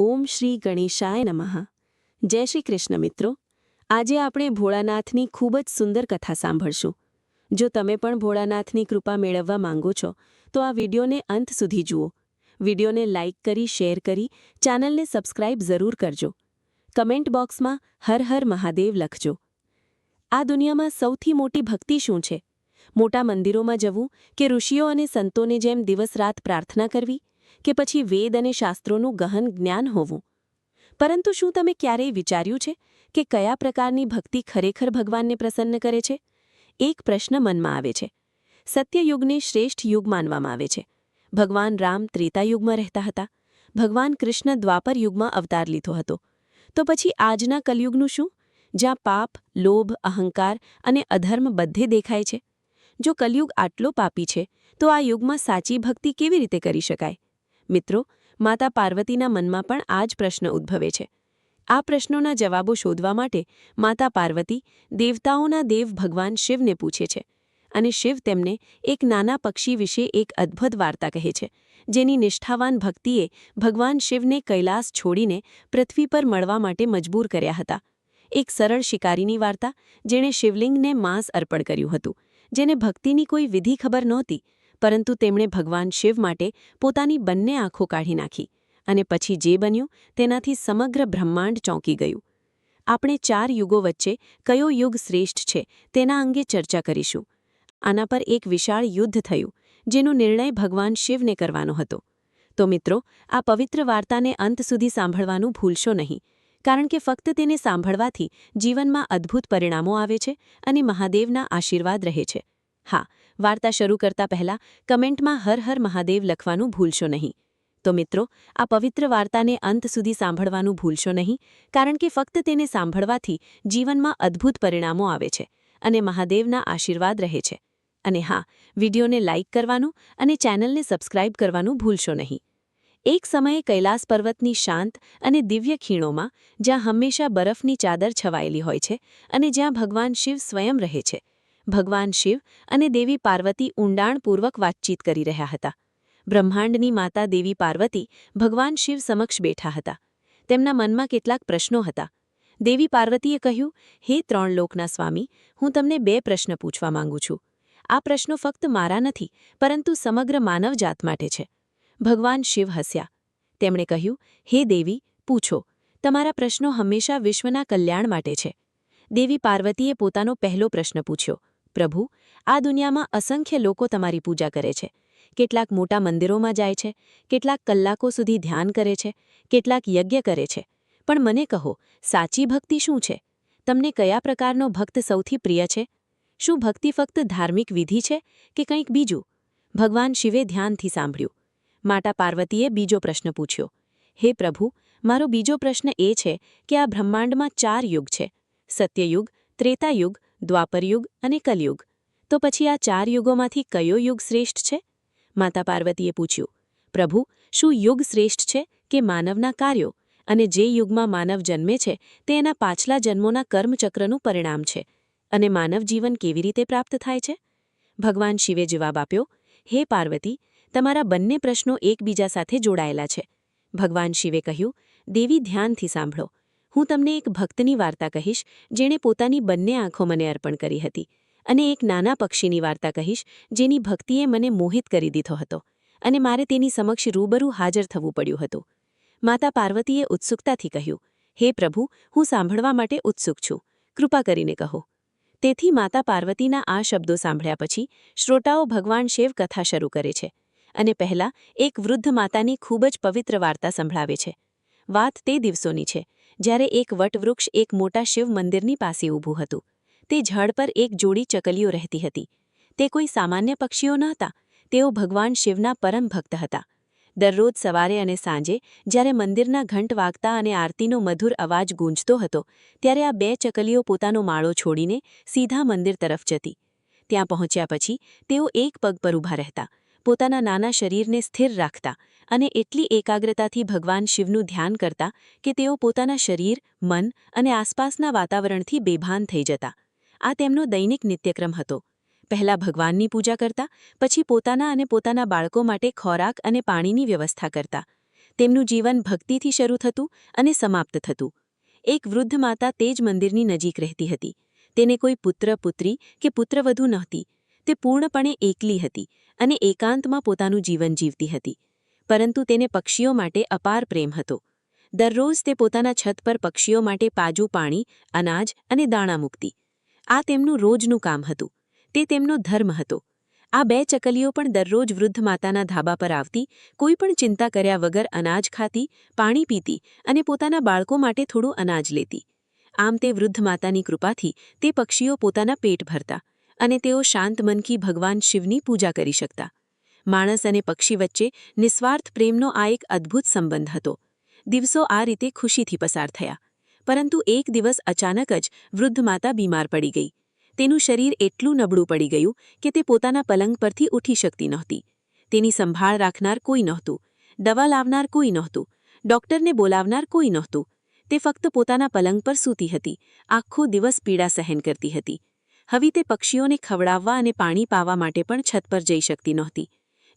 ઓમ શ્રી ગણેશાય નમઃ. જય શ્રી કૃષ્ણ મિત્રો. આજે આપણે ભોળાનાથની ખૂબ જ સુંદર કથા સાંભળશું. જો તમે પણ ભોળાનાથની કૃપા મેળવવા માંગો છો તો આ વિડીયોને અંત સુધી જુઓ. વિડીયોને લાઇક કરી, શેર કરી, ચેનલને સબસ્ક્રાઇબ જરૂર કરજો. કમેન્ટ બોક્સમાં હર હર મહાદેવ લખજો. આ દુનિયામાં સૌથી મોટી ભક્તિ શું છે? મોટા મંદિરોમાં જવું કે ઋષિઓ અને સંતોને જેમ દિવસ-રાત પ્રાર્થના કરવી કે પછી વેદ અને શાસ્ત્રોનું ગહન જ્ઞાન હોવું? પરંતુ શું તમે ક્યારેય વિચાર્યું છે કે કયા પ્રકારની ભક્તિ ખરેખર ભગવાનને પ્રસન્ન કરે છે? એક પ્રશ્ન મનમાં આવે છે. સત્યયુગને શ્રેષ્ઠ યુગ માનવામાં આવે છે. ભગવાન રામ ત્રેતાયુગમાં રહેતા હતા. ભગવાન કૃષ્ણ દ્વાપર યુગમાં અવતાર લીધો હતો. તો પછી આજના કલયુગનું શું, જ્યાં પાપ, લોભ, અહંકાર અને અધર્મ બધે દેખાય છે? જો કલયુગ આટલો પાપી છે તો આ યુગમાં સાચી ભક્તિ કેવી રીતે કરી શકાય? મિત્રો, માતા પાર્વતીના મનમાં પણ આ જ પ્રશ્ન ઉદ્ભવે છે. આ પ્રશ્નોના જવાબો શોધવા માટે માતા પાર્વતી દેવતાઓના દેવ ભગવાન શિવને પૂછે છે. અને શિવ તેમને એક નાના પક્ષી વિશે એક અદ્ભુત વાર્તા કહે છે, જેની નિષ્ઠાવાન ભક્તિએ ભગવાન શિવને કૈલાસ છોડીને પૃથ્વી પર મળવા માટે મજબૂર કર્યા હતા. એક સરળ શિકારીની વાર્તા, જેણે શિવલિંગને માંસ અર્પણ કર્યું હતું, જેને ભક્તિની કોઈ વિધિ ખબર નહોતી, પરંતુ તેમણે ભગવાન શિવ માટે પોતાની બંને આંખો કાઢી નાખી, અને પછી જે બન્યું તેનાથી સમગ્ર બ્રહ્માંડ ચોંકી ગયું. આપણે 4 યુગો વચ્ચે કયો યુગ શ્રેષ્ઠ છે તેના અંગે ચર્ચા કરીશું. આના પર એક વિશાળ યુદ્ધ થયું, જેનો નિર્ણય ભગવાન શિવને કરવાનો હતો. તો મિત્રો, આ પવિત્ર વાર્તાને અંત સુધી સાંભળવાનું ભૂલશો નહીં, કારણ કે ફક્ત તેને સાંભળવાથી જીવનમાં અદ્ભુત પરિણામો આવે છે અને મહાદેવના આશીર્વાદ રહે છે. હા, વાર્તા શરૂ કરતા પહેલા કમેન્ટમાં હર હર મહાદેવ લખવાનું ભૂલશો નહીં. તો મિત્રો, આ પવિત્ર વાર્તાને અંત સુધી સાંભળવાનું ભૂલશો નહીં, કારણ કે ફક્ત તેને સાંભળવાથી જીવનમાં અદ્ભુત પરિણામો આવે છે અને મહાદેવના આશીર્વાદ રહે છે. અને હા, વિડીયોને લાઇક કરવાનું અને ચેનલને સબસ્ક્રાઇબ કરવાનું ભૂલશો નહીં. એક સમયે કૈલાસ પર્વતની શાંત અને દિવ્ય ખીણોમાં, જ્યાં હંમેશા બરફની ચાદર છવાયેલી હોય છે અને જ્યાં ભગવાન શિવ સ્વયં રહે છે, ભગવાન શિવ અને દેવી પાર્વતી ઊંડાણપૂર્વક વાતચીત કરી રહ્યા હતા. બ્રહ્માંડની માતા દેવી પાર્વતી ભગવાન શિવ સમક્ષ બેઠા હતા. તેમના મનમાં કેટલાક પ્રશ્નો હતા. દેવી પાર્વતીએ કહ્યું, હે 3 લોકના સ્વામી, હું તમને 2 પ્રશ્ન પૂછવા માંગુ છું. આ પ્રશ્નો ફક્ત મારા નથી, પરંતુ સમગ્ર માનવજાત માટે છે. ભગવાન શિવ હસ્યા. તેમણે કહ્યું, હે દેવી, પૂછો. તમારા પ્રશ્નો હંમેશા વિશ્વના કલ્યાણ માટે છે. દેવી પાર્વતીએ પોતાનો પહેલો પ્રશ્ન પૂછ્યો. પ્રભુ, આ દુનિયામાં અસંખ્ય લોકો તમારી પૂજા કરે છે. કેટલાક મોટા મંદિરોમાં જાય છે, કેટલાક કલાકો સુધી ધ્યાન કરે છે, કેટલાક યજ્ઞ કરે છે. પણ મને કહો, સાચી ભક્તિ શું છે? તમને કયા પ્રકારનો ભક્ત સૌથી પ્રિય છે? શું ભક્તિ ફક્ત ધાર્મિક વિધિ છે કે કંઈક બીજું? ભગવાન શિવે ધ્યાનથી સાંભળ્યું. માતા પાર્વતીએ બીજો પ્રશ્ન પૂછ્યો. હે પ્રભુ, મારો બીજો પ્રશ્ન એ છે કે આ બ્રહ્માંડમાં 4 યુગ છે: સત્યયુગ, ત્રેતાયુગ, દ્વાપરયુગ અને કલયુગ. તો પછી આ 4 યુગોમાંથી કયો યુગ શ્રેષ્ઠ છે? માતા પાર્વતીએ પૂછ્યું. પ્રભુ, શું યુગ શ્રેષ્ઠ છે કે માનવના કાર્યો? અને જે યુગમાં માનવ જન્મે છે તે એના પાછલા જન્મોના કર્મચક્રનું પરિણામ છે. અને માનવ જીવન કેવી રીતે પ્રાપ્ત થાય છે? ભગવાન શિવે જવાબ આપ્યો, હે પાર્વતી, તમારા બંને પ્રશ્નો એકબીજા સાથે જોડાયેલા છે. ભગવાન શિવે કહ્યું, દેવી, ધ્યાનથી સાંભળો. હું તમને એક ભક્તની વાર્તા કહીશ, જેણે પોતાની બંને આંખો મને અર્પણ કરી હતી, અને એક નાના પક્ષીની વાર્તા કહીશ, જેની ભક્તિએ મને મોહિત કરી દીધો હતો, અને મારે તેની સમક્ષ રૂબરૂ હાજર થવું પડ્યું હતું. માતા પાર્વતીએ ઉત્સુકતાથી કહ્યું, હે પ્રભુ, હું સાંભળવા માટે ઉત્સુક છું. કૃપા કરીને કહો. તેથી માતા પાર્વતીના આ શબ્દો સાંભળ્યા પછી શ્રોતાઓ ભગવાન શિવ કથા શરૂ કરે છે. અને પહેલા એક વૃદ્ધ માતાની ખૂબ જ પવિત્ર વાર્તા સંભળાવે છે. વાત તે દિવસોની છે, જ્યારે એક વટવૃક્ષ એક મોટા શિવ મંદિરની પાસે ઊભું હતું. તે ઝાડ પર એક જોડી ચકલીઓ રહેતી હતી. તે કોઈ સામાન્ય પક્ષીઓ નહોતા. તેઓ ભગવાન શિવના પરમ ભક્ત હતા. દરરોજ સવારે અને સાંજે, જ્યારે મંદિરના ઘંટ વાગતા અને આરતીનો મધુર અવાજ ગૂંજતો હતો, ત્યારે આ 2 ચકલીઓ પોતાનો માળો છોડીને સીધા મંદિર તરફ જતી. ત્યાં પહોંચ્યા પછી તેઓ એક પગ પર ઊભા રહેતા, પોતાના નાના શરીરને સ્થિર રાખતા અને એટલી એકાગ્રતાથી ભગવાન શિવનું ધ્યાન કરતા કે તેઓ પોતાના શરીર, મન અને આસપાસના વાતાવરણથી બેભાન થઈ જતા. આ તેમનો દૈનિક નિત્યક્રમ હતો. પહેલા ભગવાનની પૂજા કરતા, પછી પોતાના અને પોતાના બાળકો માટે ખોરાક અને પાણીની વ્યવસ્થા કરતા. તેમનું જીવન ભક્તિથી શરૂ થતું અને સમાપ્ત થતું. એક વૃદ્ધ માતા તે જ મંદિરની નજીક રહેતી હતી. તેને કોઈ પુત્ર પુત્રી કે પુત્રવધુ નહોતી. તે પૂર્ણપણે એકલી હતી અને એકાંતમાં પોતાનું જીવન જીવતી હતી. પરંતુ તેને પક્ષીઓ માટે અપાર પ્રેમ હતો. દરરોજ તે પોતાના છત પર પક્ષીઓ માટે પાજું પાણી, અનાજ અને દાણા મૂકતી. આ તેમનું રોજનું કામ હતું. તે તેમનો ધર્મ હતો. આ 2 ચકલીઓ પણ દરરોજ વૃદ્ધ માતાના ધાબા પર આવતી, કોઈ પણ ચિંતા કર્યા વગર અનાજ ખાતી, પાણી પીતી અને પોતાના બાળકો માટે થોડું અનાજ લેતી. આમ તે વૃદ્ધ માતાની કૃપાથી તે પક્ષીઓ પોતાના પેટ ભરતા અને તેઓ શાંત મનથી ભગવાન શિવની પૂજા કરી શકતા. માણસ અને પક્ષી વચ્ચે નિસ્વાર્થ પ્રેમનો આ એક અદ્ભુત સંબંધ હતો. દિવસો આ રીતે ખુશીથી પસાર થયા. પરંતુ એક દિવસ અચાનક જ વૃદ્ધ માતા બીમાર પડી ગઈ. તેનું શરીર એટલું નબળું પડી ગયું કે તે પોતાના પલંગ પરથી ઉઠી શકતી નહોતી. તેની સંભાળ રાખનાર કોઈ નહોતું. દવા લાવનાર કોઈ નહોતું. ડોક્ટરને બોલાવનાર કોઈ નહોતું. તે ફક્ત પોતાના પલંગ પર સૂતી હતી, આખો દિવસ પીડા સહન કરતી હતી. હવે તે પક્ષીઓને ખવડાવવા અને પાણી પાવા માટે પણ છત પર જઈ શકતી નહોતી.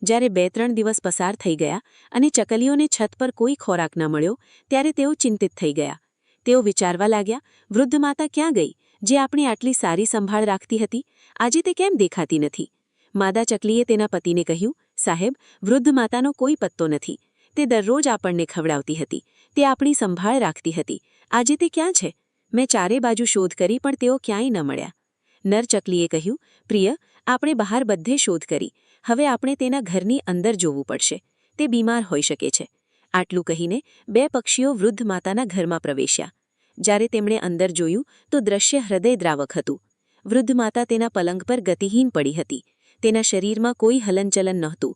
જ્યારે 2-3 દિવસ પસાર થઈ ગયા અને ચકલીઓને છત પર કોઈ ખોરાક ન મળ્યો, ત્યારે તેઓ ચિંતિત થઈ ગયા. તેઓ વિચારવા લાગ્યા, વૃદ્ધ માતા ક્યાં ગઈ, જે આપણી આટલી સારી સંભાળ રાખતી હતી? આજે તે કેમ દેખાતી નથી? માદા ચકલીએ તેના પતિને કહ્યું, સાહેબ, વૃદ્ધ માતાનો કોઈ પત્તો નથી. તે દરરોજ આપણને ખવડાવતી હતી. તે આપણી સંભાળ રાખતી હતી. આજે તે ક્યાં છે? મેં ચારે બાજુ શોધ કરી પણ તેઓ ક્યાંય ન મળ્યા. નર ચકલીએ કહ્યું, પ્રિય, આપણે બહાર બધે શોધ કરી. હવે આપણે તેના ઘરની અંદર જોવું પડશે. તે બીમાર હોઈ શકે છે. આટલું કહીને 2 પક્ષીઓ વૃદ્ધ માતાના ઘરમાં પ્રવેશ્યા. જ્યારે તેમણે અંદર જોયું તો દ્રશ્ય હૃદયદ્રાવક હતું. વૃદ્ધ માતા તેના પલંગ પર ગતિહીન પડી હતી. તેના શરીરમાં કોઈ હલનચલન નહોતું.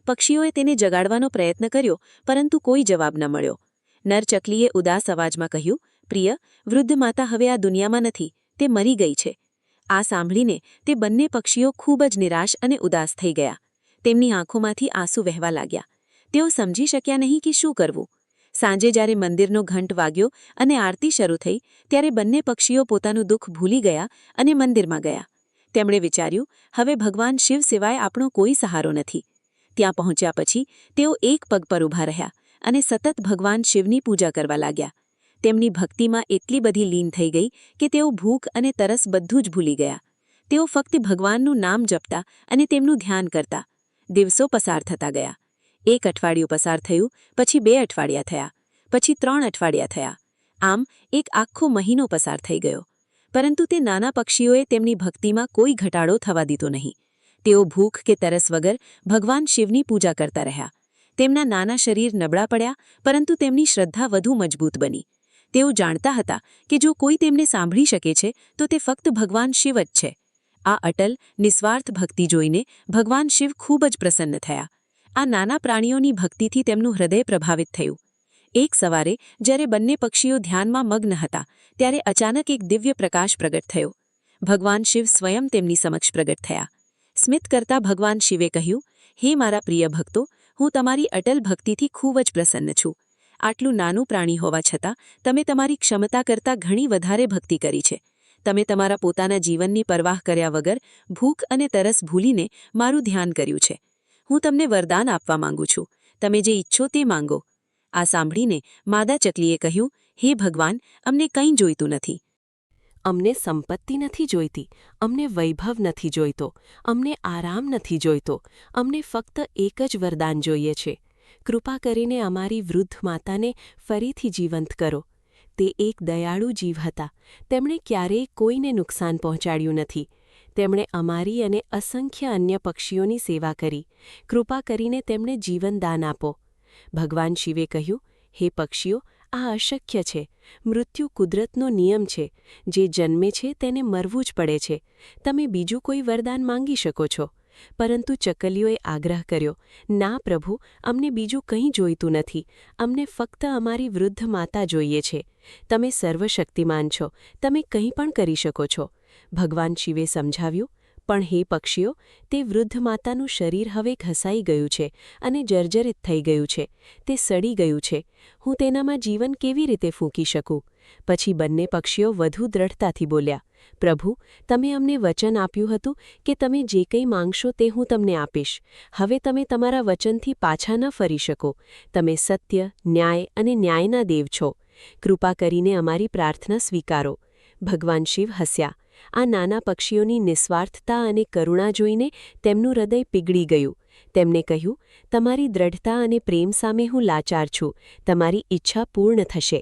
પક્ષીઓએ તેને જગાડવાનો પ્રયત્ન કર્યો, પરંતુ કોઈ જવાબ ન મળ્યો. નર ચકલીએ ઉદાસ અવાજમાં કહ્યું, પ્રિય, વૃદ્ધ માતા હવે આ દુનિયામાં નથી. તે મરી ગઈ છે. આ સાંભળીને તે બંને પક્ષીઓ ખૂબ જ નિરાશ અને ઉદાસ થઈ ગયા. તેમની આંખોમાંથી આંસુ વહેવા લાગ્યા. તેઓ સમજી શક્યા નહીં કે શું કરવું. સાંજે જ્યારે મંદિરનો ઘંટ વાગ્યો અને આરતી શરૂ થઈ, ત્યારે બંને પક્ષીઓ પોતાનું દુઃખ ભૂલી ગયા અને મંદિરમાં ગયા. તેમણે વિચાર્યું, હવે ભગવાન શિવ સિવાય આપણો કોઈ સહારો નથી. ત્યાં પહોંચ્યા પછી તેઓ એક પગ પર ઊભા રહ્યા અને સતત ભગવાન શિવની પૂજા કરવા લાગ્યા. તેમની ભક્તિમાં એટલી બધી લીન થઈ ગઈ કે તેઓ ભૂખ અને તરસ બધું જ ભૂલી ગયા. તેઓ ફક્ત ભગવાનનું નામ જપતા અને તેમનું ધ્યાન કરતા. દિવસો પસાર થતા ગયા. 1 અઠવાડિયું પસાર થયું, પછી 2 અઠવાડિયા થયા, પછી 3 અઠવાડિયા થયા. આમ એક આખો મહિનો પસાર થઈ ગયો. પરંતુ તે નાના પક્ષીઓએ તેમની ભક્તિમાં કોઈ ઘટાડો થવા દીધો નહીં. તેઓ ભૂખ કે તરસ વગર ભગવાન શિવની પૂજા કરતા રહ્યા. તેમના નાના શરીર નબળા પડ્યા, પરંતુ તેમની શ્રદ્ધા વધુ મજબૂત બની. તેઓ જાણતા હતા કે જો કોઈ તેમને સાંભળી શકે છે તો તે ફક્ત ભગવાન શિવ જ છે. આ અટલ, નિસ્વાર્થ ભક્તિ જોઈને ભગવાન શિવ ખૂબ જ પ્રસન્ન થયા. આ નાના પ્રાણીઓની ભક્તિથી તેમનું હૃદય પ્રભાવિત થયું. એક સવારે જ્યારે બંને પક્ષીઓ ધ્યાનમાં મગ્ન હતા, ત્યારે અચાનક એક દિવ્ય પ્રકાશ પ્રગટ થયો. ભગવાન શિવ સ્વયં તેમની સમક્ષ પ્રગટ થયા. સ્મિત કરતા ભગવાન શિવે કહ્યું, હે મારા પ્રિય ભક્તો, હું તમારી અટલ ભક્તિથી ખૂબ જ પ્રસન્ન છું. આટલું નાનું પ્રાણી હોવા છતાં તમે તમારી ક્ષમતા કરતાં ઘણી વધારે ભક્તિ કરી છે. તમે તમારા પોતાના જીવનની પરવાહ કર્યા વગર ભૂખ અને તરસ ભૂલીને મારું ધ્યાન કર્યું છે. હું તમને વરદાન આપવા માંગુ છું. તમે જે ઈચ્છો તે માંગો. આ સાંભળીને માદા ચકલીએ કહ્યું, હે ભગવાન, અમને કંઈ જોઈતું નથી. અમને સંપત્તિ નથી જોઈતી, અમને વૈભવ નથી જોઈતો, અમને આરામ નથી જોઈતો. અમને ફક્ત એક જ વરદાન જોઈએ છે. કૃપા કરીને અમારી વૃદ્ધ માતાને ફરીથી જીવંત કરો. તે એક દયાળુ જીવ હતા. તેમણે ક્યારેય કોઈને નુકસાન પહોંચાડ્યું નથી. તેમણે અમારી અને અસંખ્ય અન્ય પક્ષીઓની સેવા કરી. કૃપા કરીને તેમને જીવનદાન આપો. ભગવાન શિવે કહ્યું, હે પક્ષીઓ, આ અશક્ય છે. મૃત્યુ કુદરતનો નિયમ છે. જે જન્મે છે તેને મરવું જ પડે છે. તમે બીજું કોઈ વરદાન માંગી શકો છો. પરંતુ ચકલીઓએ આગ્રહ કર્યો, ના પ્રભુ, અમને બીજું કંઈ જોઈતું નથી. અમને ફક્ત અમારી વૃદ્ધ માતા જોઈએ છે. તમે સર્વશક્તિમાન છો. તમે કંઈ પણ કરી શકો છો. ભગવાન શિવે સમજાવ્યું, પણ હે પક્ષીઓ, તે વૃદ્ધ માતાનું શરીર હવે ઘસાઈ ગયું છે અને જર્જરિત થઈ ગયું છે, તે સડી ગયું છે. હું તેનામાં જીવન કેવી રીતે ફૂંકી શકું? પછી બંને પક્ષીઓ વધુ દ્રઢતાથી બોલ્યા, પ્રભુ, તમે અમને વચન આપ્યું હતું કે તમે જે કંઈ માંગશો તે હું તમને આપીશ. હવે તમે તમારા વચનથી પાછા ન ફરી શકો. તમે સત્ય, ન્યાય અને ન્યાયના દેવ છો. કૃપા કરીને અમારી પ્રાર્થના સ્વીકારો. ભગવાન શિવ હસ્યા. આ નાના પક્ષીઓની નિસ્વાર્થતા અને કરુણા જોઈને તેમનું હૃદય પીગળી ગયું. તેમને કહ્યું, તમારી દ્રઢતા અને પ્રેમ સામે હું લાચાર છું. તમારી ઈચ્છા પૂર્ણ થશે.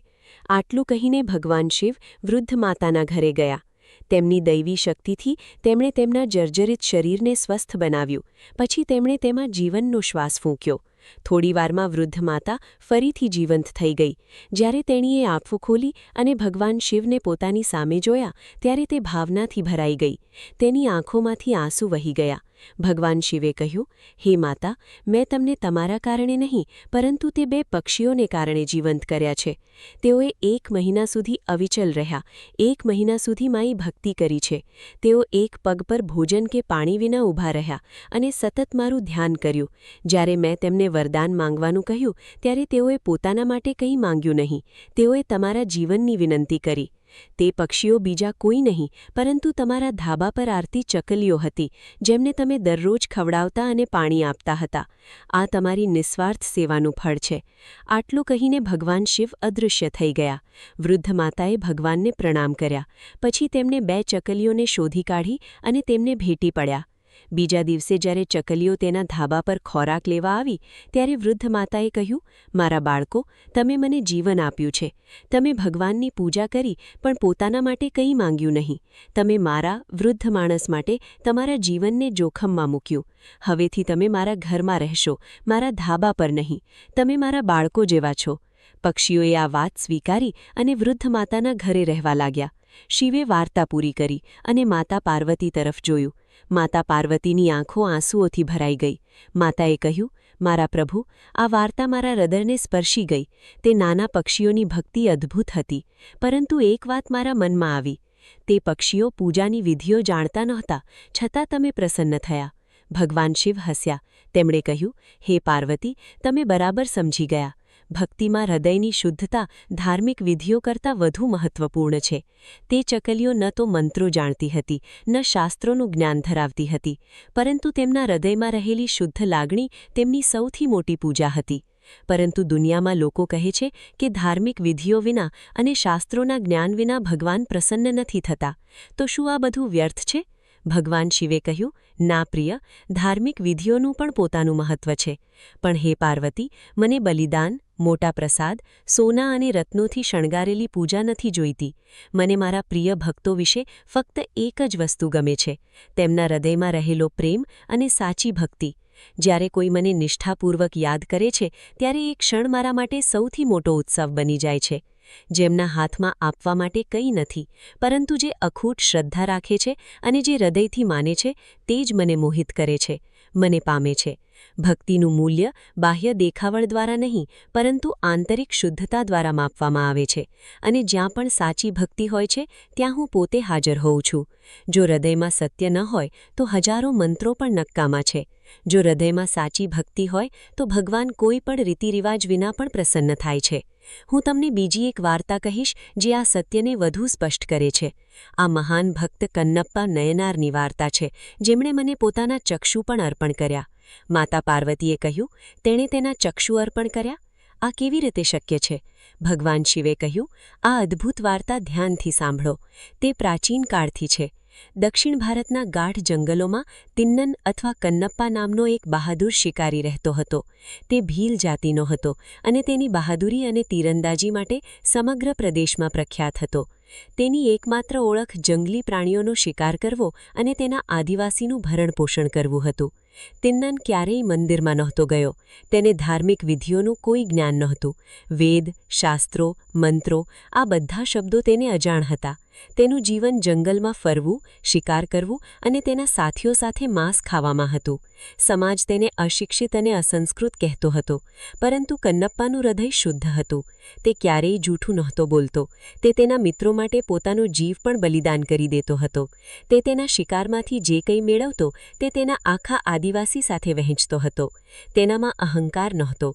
આટલું કહીને ભગવાન શિવ વૃદ્ધ માતાના ઘરે ગયા. તેમની દૈવી શક્તિથી તેમણે તેમના જર્જરિત શરીરને સ્વસ્થ બનાવ્યું. પછી તેમણે તેમાં જીવનનો શ્વાસ ફૂંક્યો. થોડીવારમાં વૃદ્ધ માતા ફરીથી જીવંત થઈ ગઈ. જ્યારે તેણીએ આંખો ખોલી અને ભગવાન શિવને પોતાની સામે જોયા, ત્યારે તે ભાવનાથી ભરાઈ ગઈ. તેની આંખોમાંથી આંસુ વહી ગયા. ભગવાન શિવે કહ્યું, હે માતા, મેં તમને તમારા કારણે નહીં, પરંતુ તે બે પક્ષીઓને કારણે જીવંત કર્યા છે. તેઓએ 1 મહિના સુધી અવિચલ રહ્યા. 1 મહિના સુધી મારી ભક્તિ કરી છે. તેઓ એક પગ પર ભોજન કે પાણી વિના ઊભા રહ્યા અને સતત મારું ધ્યાન કર્યું. જ્યારે મેં તેમને વરદાન માંગવાનું કહ્યું, ત્યારે તેઓએ પોતાના માટે કંઈ માંગ્યું નહીં. તેઓએ તમારા જીવનની વિનંતી કરી. તે પક્ષીઓ બીજા કોઈ નહીં, પરંતુ તમારા ધાબા પર આરતી ચકલીઓ હતી, જેમને તમે દરરોજ ખવડાવતા અને પાણી આપતા હતા. આ તમારી નિસ્વાર્થ સેવાનું ફળ છે. આટલું કહીને ભગવાન શિવ અદૃશ્ય થઈ ગયા. વૃદ્ધ માતાએ ભગવાનને પ્રણામ કર્યા. પછી તેમણે 2 ચકલીઓને શોધી કાઢી અને તેમને ભેટી પડ્યા. બીજા દિવસે જ્યારે ચકલીઓ તેના ધાબા પર ખોરાક લેવા આવી, ત્યારે વૃદ્ધ માતાએ કહ્યું, મારા બાળકો, તમે મને જીવન આપ્યું છે. તમે ભગવાનની પૂજા કરી, પણ પોતાના માટે કંઈ માંગ્યું નહીં. તમે મારા વૃદ્ધ માણસ માટે તમારા જીવનને જોખમમાં મૂક્યું. હવેથી તમે મારા ઘરમાં રહેશો, મારા ધાબા પર નહીં. તમે મારા બાળકો જેવા છો. પક્ષીઓએ આ વાત સ્વીકારી અને વૃદ્ધ માતાના ઘરે રહેવા લાગ્યા. શિવે વાર્તા પૂરી કરી અને માતા પાર્વતી તરફ જોયું. માતા પાર્વતીની આંખો આંસુઓથી ભરાઈ ગઈ. માતાએ કહ્યું, મારા પ્રભુ, આ વાર્તા મારા હૃદયને સ્પર્શી ગઈ. તે નાના પક્ષીઓની ભક્તિ અદ્ભુત હતી. પરંતુ એક વાત મારા મનમાં આવી. તે પક્ષીઓ પૂજાની વિધિઓ જાણતા નહોતા, છતાં તમે પ્રસન્ન થયા. ભગવાન શિવ હસ્યા. તેમણે કહ્યું, હે પાર્વતી, તમે બરાબર સમજી ગયા. ભક્તિમાં હૃદયની શુદ્ધતા ધાર્મિક વિધિઓ કરતાં વધુ મહત્વપૂર્ણ છે. તે ચકલીઓ ન તો મંત્રો જાણતી હતી, ન શાસ્ત્રોનું જ્ઞાન ધરાવતી હતી, પરંતુ તેમના હૃદયમાં રહેલી શુદ્ધ લાગણી તેમની સૌથી મોટી પૂજા હતી. પરંતુ દુનિયામાં લોકો કહે છે કે ધાર્મિક વિધિઓ વિના અને શાસ્ત્રોના જ્ઞાન વિના ભગવાન પ્રસન્ન નથી થતા. તો શું આ બધું વ્યર્થ છે? ભગવાન શિવે કહ્યું, ના પ્રિય, ધાર્મિક વિધિઓનું પણ પોતાનું મહત્વ છે. પણ હે પાર્વતી, મને બલિદાન, મોટા પ્રસાદ, સોના અને રત્નોથી શણગારેલી પૂજા નથી જોઈતી. મને મારા પ્રિય ભક્તો વિશે ફક્ત એક જ વસ્તુ ગમે છે, તેમના હૃદયમાં રહેલો પ્રેમ અને સાચી ભક્તિ. જ્યારે કોઈ મને નિષ્ઠાપૂર્વક યાદ કરે છે, ત્યારે એ ક્ષણ મારા માટે સૌથી મોટો ઉત્સવ બની જાય છે. જેમના હાથમાં આપવા માટે કંઈ નથી, પરંતુ જે અખૂટ શ્રદ્ધા રાખે છે અને જે હૃદયથી માને છે, તે જ મને મોહિત કરે છે, મને પામે છે. ભક્તિનું મૂલ્ય બાહ્ય દેખાવળ દ્વારા નહીં, પરંતુ આંતરિક શુદ્ધતા દ્વારા માપવામાં આવે છે. અને જ્યાં પણ સાચી ભક્તિ હોય છે, ત્યાં હું પોતે હાજર હોઉં છું. જો હૃદયમાં સત્ય ન હોય, તો હજારો મંત્રો પણ નકામા છે. જો હૃદયમાં સાચી ભક્તિ હોય, તો ભગવાન કોઈ પણ રીતિરિવાજ વિના પણ પ્રસન્ન થાય છે. હું તમને બીજી એક વાર્તા કહીશ, જે આ સત્યને વધુ સ્પષ્ટ કરે છે. આ મહાન ભક્ત કન્નપ્પા નયનારની વાર્તા છે, જેમણે મને પોતાના ચક્ષુ પણ અર્પણ કર્યા. માતા પાર્વતીએ કહ્યું, તેણે તેના ચક્ષુ અર્પણ કર્યા? આ કેવી રીતે શક્ય છે? ભગવાન શિવે કહ્યું, આ અદ્ભુત વાર્તા ધ્યાનથી સાંભળો. તે પ્રાચીન કાળથી છે. દક્ષિણ ભારતના ગાઢ જંગલોમાં તિન્નન અથવા કન્નપ્પા નામનો એક બહાદુર શિકારી રહેતો હતો. તે ભીલ જાતિનો હતો અને તેની બહાદુરી અને તીરંદાજી માટે સમગ્ર પ્રદેશમાં પ્રખ્યાત હતો. તેની એકમાત્ર ઓળખ જંગલી પ્રાણીઓનો શિકાર કરવો અને તેના આદિવાસીનું ભરણપોષણ કરવું હતું. તિન્નન ક્યારેય મંદિરમાં નહોતો ગયો. તેને ધાર્મિક વિધિઓનું કોઈ જ્ઞાન નહોતું. વેદ, શાસ્ત્રો, મંત્રો, આ બધા શબ્દો તેને અજાણ હતા. તેનું જીવન જંગલમાં ફરવું, શિકાર કરવું અને તેના સાથીઓ સાથે માંસ ખાવામાં હતું. સમાજ તેને અશિક્ષિત અને અસંસ્કૃત કહેતો હતો, પરંતુ કન્નપ્પાનું હૃદય શુદ્ધ હતું. તે ક્યારેય જૂઠું નહોતો બોલતો. તે તેના મિત્રો માટે પોતાનો જીવ પણ બલિદાન કરી દેતો હતો. તે તેના શિકારમાંથી જે કંઈ મેળવતો તે તેના આખા આદિવાસી સાથે વહેંચતો હતો. તેનામાં અહંકાર નહોતો.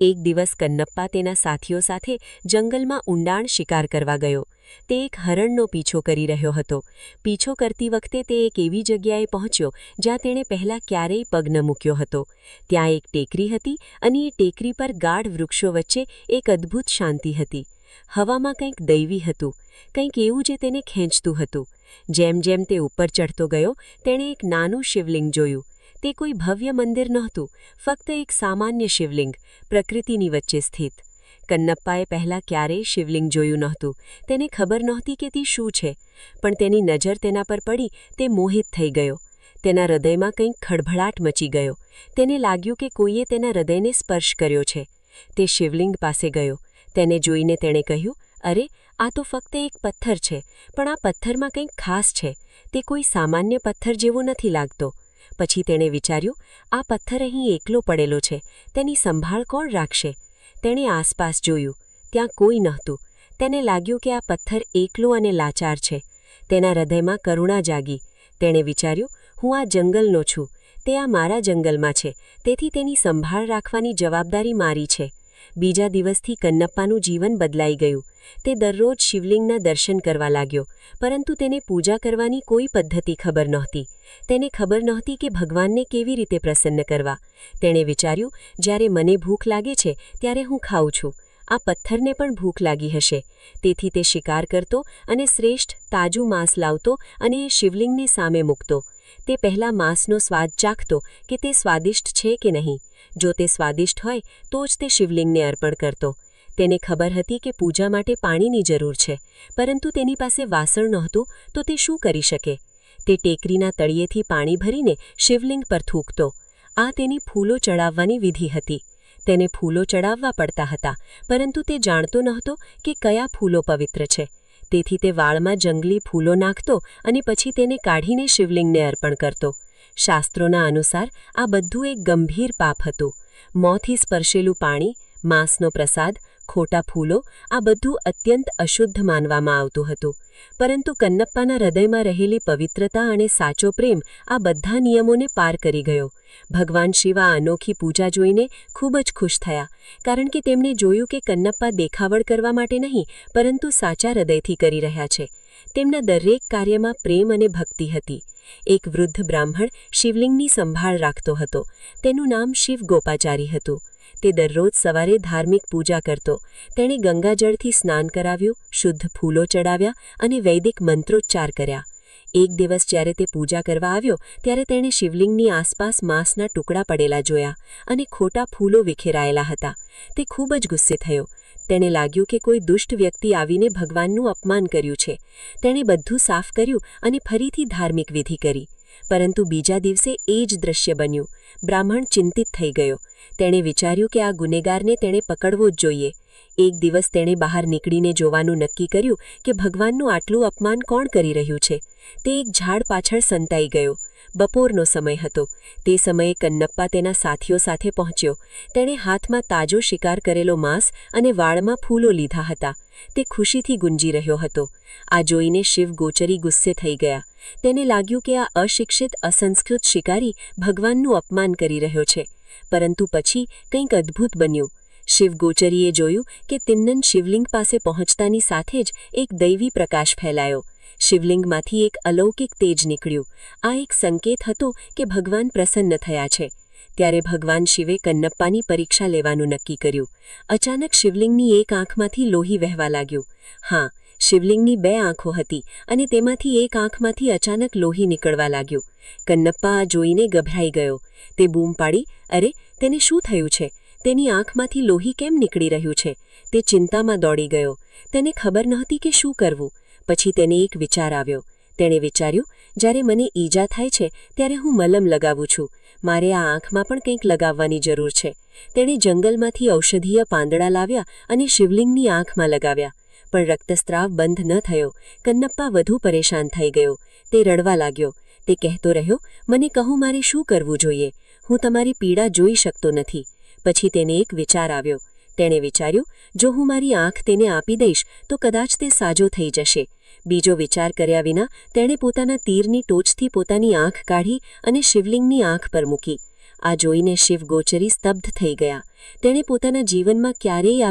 એક દિવસ કન્નપ્પા તેના સાથીઓ સાથે જંગલમાં ઊંડાણ શિકાર કરવા ગયો. તે એક હરણનો પીછો કરી રહ્યો હતો. પીછો કરતી વખતે તે એક એવી જગ્યાએ પહોંચ્યો જ્યાં તેણે પહેલાં ક્યારેય પગ ન મૂક્યો હતો. ત્યાં એક ટેકરી હતી અને એ ટેકરી પર ગાઢ વૃક્ષો વચ્ચે એક અદ્ભુત શાંતિ હતી. હવામાં કંઈક દૈવી હતું, કંઈક એવું જે તેને ખેંચતું હતું. જેમ જેમ તે ઉપર ચડતો ગયો તેણે એક નાનું શિવલિંગ જોયું. તે કોઈ ભવ્ય મંદિર નહોતું, ફક્ત એક સામાન્ય શિવલિંગ, પ્રકૃતિની વચ્ચે સ્થિત. કન્નપ્પાએ પહેલાં ક્યારેય શિવલિંગ જોયું નહોતું. તેને ખબર નહોતી કે તે શું છે, પણ તેની નજર તેના પર પડી તે મોહિત થઈ ગયો. તેના હૃદયમાં કંઈક ખળભળાટ મચી ગયો. તેને લાગ્યું કે કોઈએ તેના હૃદયને સ્પર્શ કર્યો છે. તે શિવલિંગ પાસે ગયો. તેને જોઈને તેણે કહ્યું, અરે, આ તો ફક્ત એક પથ્થર છે, પણ આ પથ્થરમાં કંઈક ખાસ છે. તે કોઈ સામાન્ય પથ્થર જેવો નથી લાગતો. પછી તેણે વિચાર્યું, આ પથ્થર અહીં એકલો પડેલો છે, તેની સંભાળ કોણ રાખશે? તેણે આસપાસ જોયું. ત્યાં કોઈ નહોતું. તેને લાગ્યું કે આ પથ્થર એકલો અને લાચાર છે. તેના હૃદયમાં કરુણા જાગી. તેણે વિચાર્યું, હું આ જંગલનો છું. તે આ મારા જંગલમાં છે, તેથી તેની સંભાળ રાખવાની જવાબદારી મારી છે. બીજા દિવસથી કન્નપ્પાનું જીવન બદલાઈ ગયું. તે દરરોજ શિવલિંગના દર્શન કરવા લાગ્યો, પરંતુ તેને પૂજા કરવાની કોઈ પદ્ધતિ ખબર નહોતી. તેને ખબર નહોતી કે ભગવાનને કેવી રીતે પ્રસન્ન કરવા. તેણે વિચાર્યું, જ્યારે મને ભૂખ લાગે છે ત્યારે હું ખાઉં છું. આ પથ્થરને પણ ભૂખ લાગી હશે. તેથી તે શિકાર કરતો અને શ્રેષ્ઠ તાજું માંસ લાવતો અને એ શિવલિંગને સામે મૂકતો. તે પહેલાં માંસનો સ્વાદ ચાખતો કે તે સ્વાદિષ્ટ છે કે નહીં. જો તે સ્વાદિષ્ટ હોય તો જ તે શિવલિંગને અર્પણ કરતો. તેને ખબર હતી કે પૂજા માટે પાણીની જરૂર છે, પરંતુ તેની પાસે વાસણ નહોતું તો તે શું કરી શકે? તે ટેકરીના તળિયેથી પાણી ભરીને શિવલિંગ પર થૂંકતો. આ તેની ફૂલો ચડાવવાની વિધિ હતી. તેને ફૂલો ચડાવવા પડતા હતા, પરંતુ તે જાણતો નહોતો કે કયા ફૂલો પવિત્ર છે. તેથી તે વાળમાં જંગલી ફૂલો નાખતો અને પછી તેને કાઢીને શિવલિંગને અર્પણ કરતો. શાસ્ત્રોના અનુસાર આ બધું એક ગંભીર પાપ હતું. મોંથી સ્પર્શેલું પાણી, માંસનો પ્રસાદ, ખોટા ફૂલો, આ બધું અત્યંત અશુદ્ધ માનવામાં આવતું હતું. પરંતુ કન્નપ્પાના હૃદયમાં રહેલી પવિત્રતા અને સાચો પ્રેમ આ બધા નિયમોને પાર કરી ગયો. ભગવાન શિવ આ અનોખી પૂજા જોઈને ખૂબ જ ખુશ થયા, કારણ કે તેમણે જોયું કે કન્નપ્પા દેખાવડ કરવા માટે નહીં, પરંતુ સાચા હૃદયથી કરી રહ્યા છે. તેમના દરેક કાર્યમાં પ્રેમ અને ભક્તિ હતી. એક વૃદ્ધ બ્રાહ્મણ શિવલિંગની સંભાળ રાખતો હતો. તેનું નામ શિવ ગોપાચારી હતું. તે દરરોજ સવારે ધાર્મિક પૂજા કરતો. તેણે ગંગાજળથી સ્નાન કરાવ્યું, શુદ્ધ ફૂલો ચડાવ્યા અને વૈદિક મંત્રોચ્ચાર કર્યા. એક દિવસ જ્યારે તે પૂજા કરવા આવ્યો ત્યારે તેણે શિવલિંગની આસપાસ માંસના ટુકડા પડેલા જોયા અને ખોટા ફૂલો વિખેરાયેલા હતા. તે ખૂબ જ ગુસ્સે થયો. તેને લાગ્યું કે કોઈ દુષ્ટ વ્યક્તિ આવીને ભગવાનનું અપમાન કર્યું છે. તેણે બધું સાફ કર્યું અને ફરીથી ધાર્મિક વિધિ કરી. પરંતુ બીજા દિવસે એ જ દ્રશ્ય બન્યું. બ્રાહ્મણ ચિંતિત થઈ ગયો. તેણે વિચાર્યું કે આ ગુનેગારને તેણે પકડવો જ જોઈએ. એક દિવસ તેણે બહાર નીકળીને જોવાનું નક્કી કર્યું કે ભગવાનનું આટલું અપમાન કોણ કરી રહ્યું છે. તે એક ઝાડ પાછળ સંતાઈ ગયો. બપોરનો સમય હતો. તે સમયે કન્નપ્પા તેના સાથીઓ સાથે પહોંચ્યો. તેણે હાથમાં તાજો શિકાર કરેલો માંસ અને વાળમાં ફૂલો લીધા હતા. તે ખુશીથી ગુંજી રહ્યો હતો. આ જોઈને શિવ ગોચરી ગુસ્સે થઈ ગયા. તેને લાગ્યું કે આ અશિક્ષિત અસંસ્કૃત શિકારી ભગવાનનું અપમાન કરી રહ્યો છે. પરંતુ પછી કંઈક અદ્ભુત બન્યું. શિવ ગોચરીએ જોયું કે તિન્નન શિવલિંગ પાસે પહોંચતાની સાથે જ એક દૈવી પ્રકાશ ફેલાયો. શિવલિંગમાંથી એક અલૌકિક તેજ નીકળ્યું. આ એક સંકેત હતો કે ભગવાન પ્રસન્ન થયા છે. ત્યારે ભગવાન શિવે કન્નપ્પાની પરીક્ષા લેવાનું નક્કી કર્યું. અચાનક શિવલિંગની એક આંખમાંથી લોહી વહેવા લાગ્યું. હા, શિવલિંગની 2 આંખો હતી અને તેમાંથી એક આંખમાંથી અચાનક લોહી નીકળવા લાગ્યું. કન્નપ્પા આ જોઈને ગભરાઈ ગયો. તે બૂમ પાડી, અરે, તેને શું થયું છે? તેની આંખમાંથી લોહી કેમ નીકળી રહ્યું છે? તે ચિંતામાં દોડી ગયો. તેને ખબર નહોતી કે શું કરવું. પછી તેને એક વિચાર આવ્યો. તેણે વિચાર્યું, જ્યારે મને ઈજા થાય છે ત્યારે હું મલમ લગાવું છું. મારે આ આંખમાં પણ કંઈક લગાવવાની જરૂર છે. તેણે જંગલમાંથી ઔષધીય પાંદડા લાવ્યા અને શિવલિંગની આંખમાં લગાવ્યા. પણ રક્તસ્રાવ બંધ ન થયો. કન્નપ્પા વધુ પરેશાન થઈ ગયો. તે રડવા લાગ્યો. તે કહેતો રહ્યો, મને કહો, મારે શું કરવું જોઈએ? હું તમારી પીડા જોઈ શકતો નથી. પછી તેને એક વિચાર આવ્યો. તેણે વિચાર્યું, જો હું મારી આંખ તેને આપી દઈશ તો કદાચ તે સાજો થઈ જશે. બીજો વિચાર કર્યા વિના તેણે પોતાના તીરની ટોચથી પોતાની આંખ કાઢી અને શિવલિંગની આંખ પર મૂકી. આ જોઈને શિવ ગોચરી સ્તબ્ધ થઈ ગયા. તેણે પોતાના જીવનમાં ક્યારેય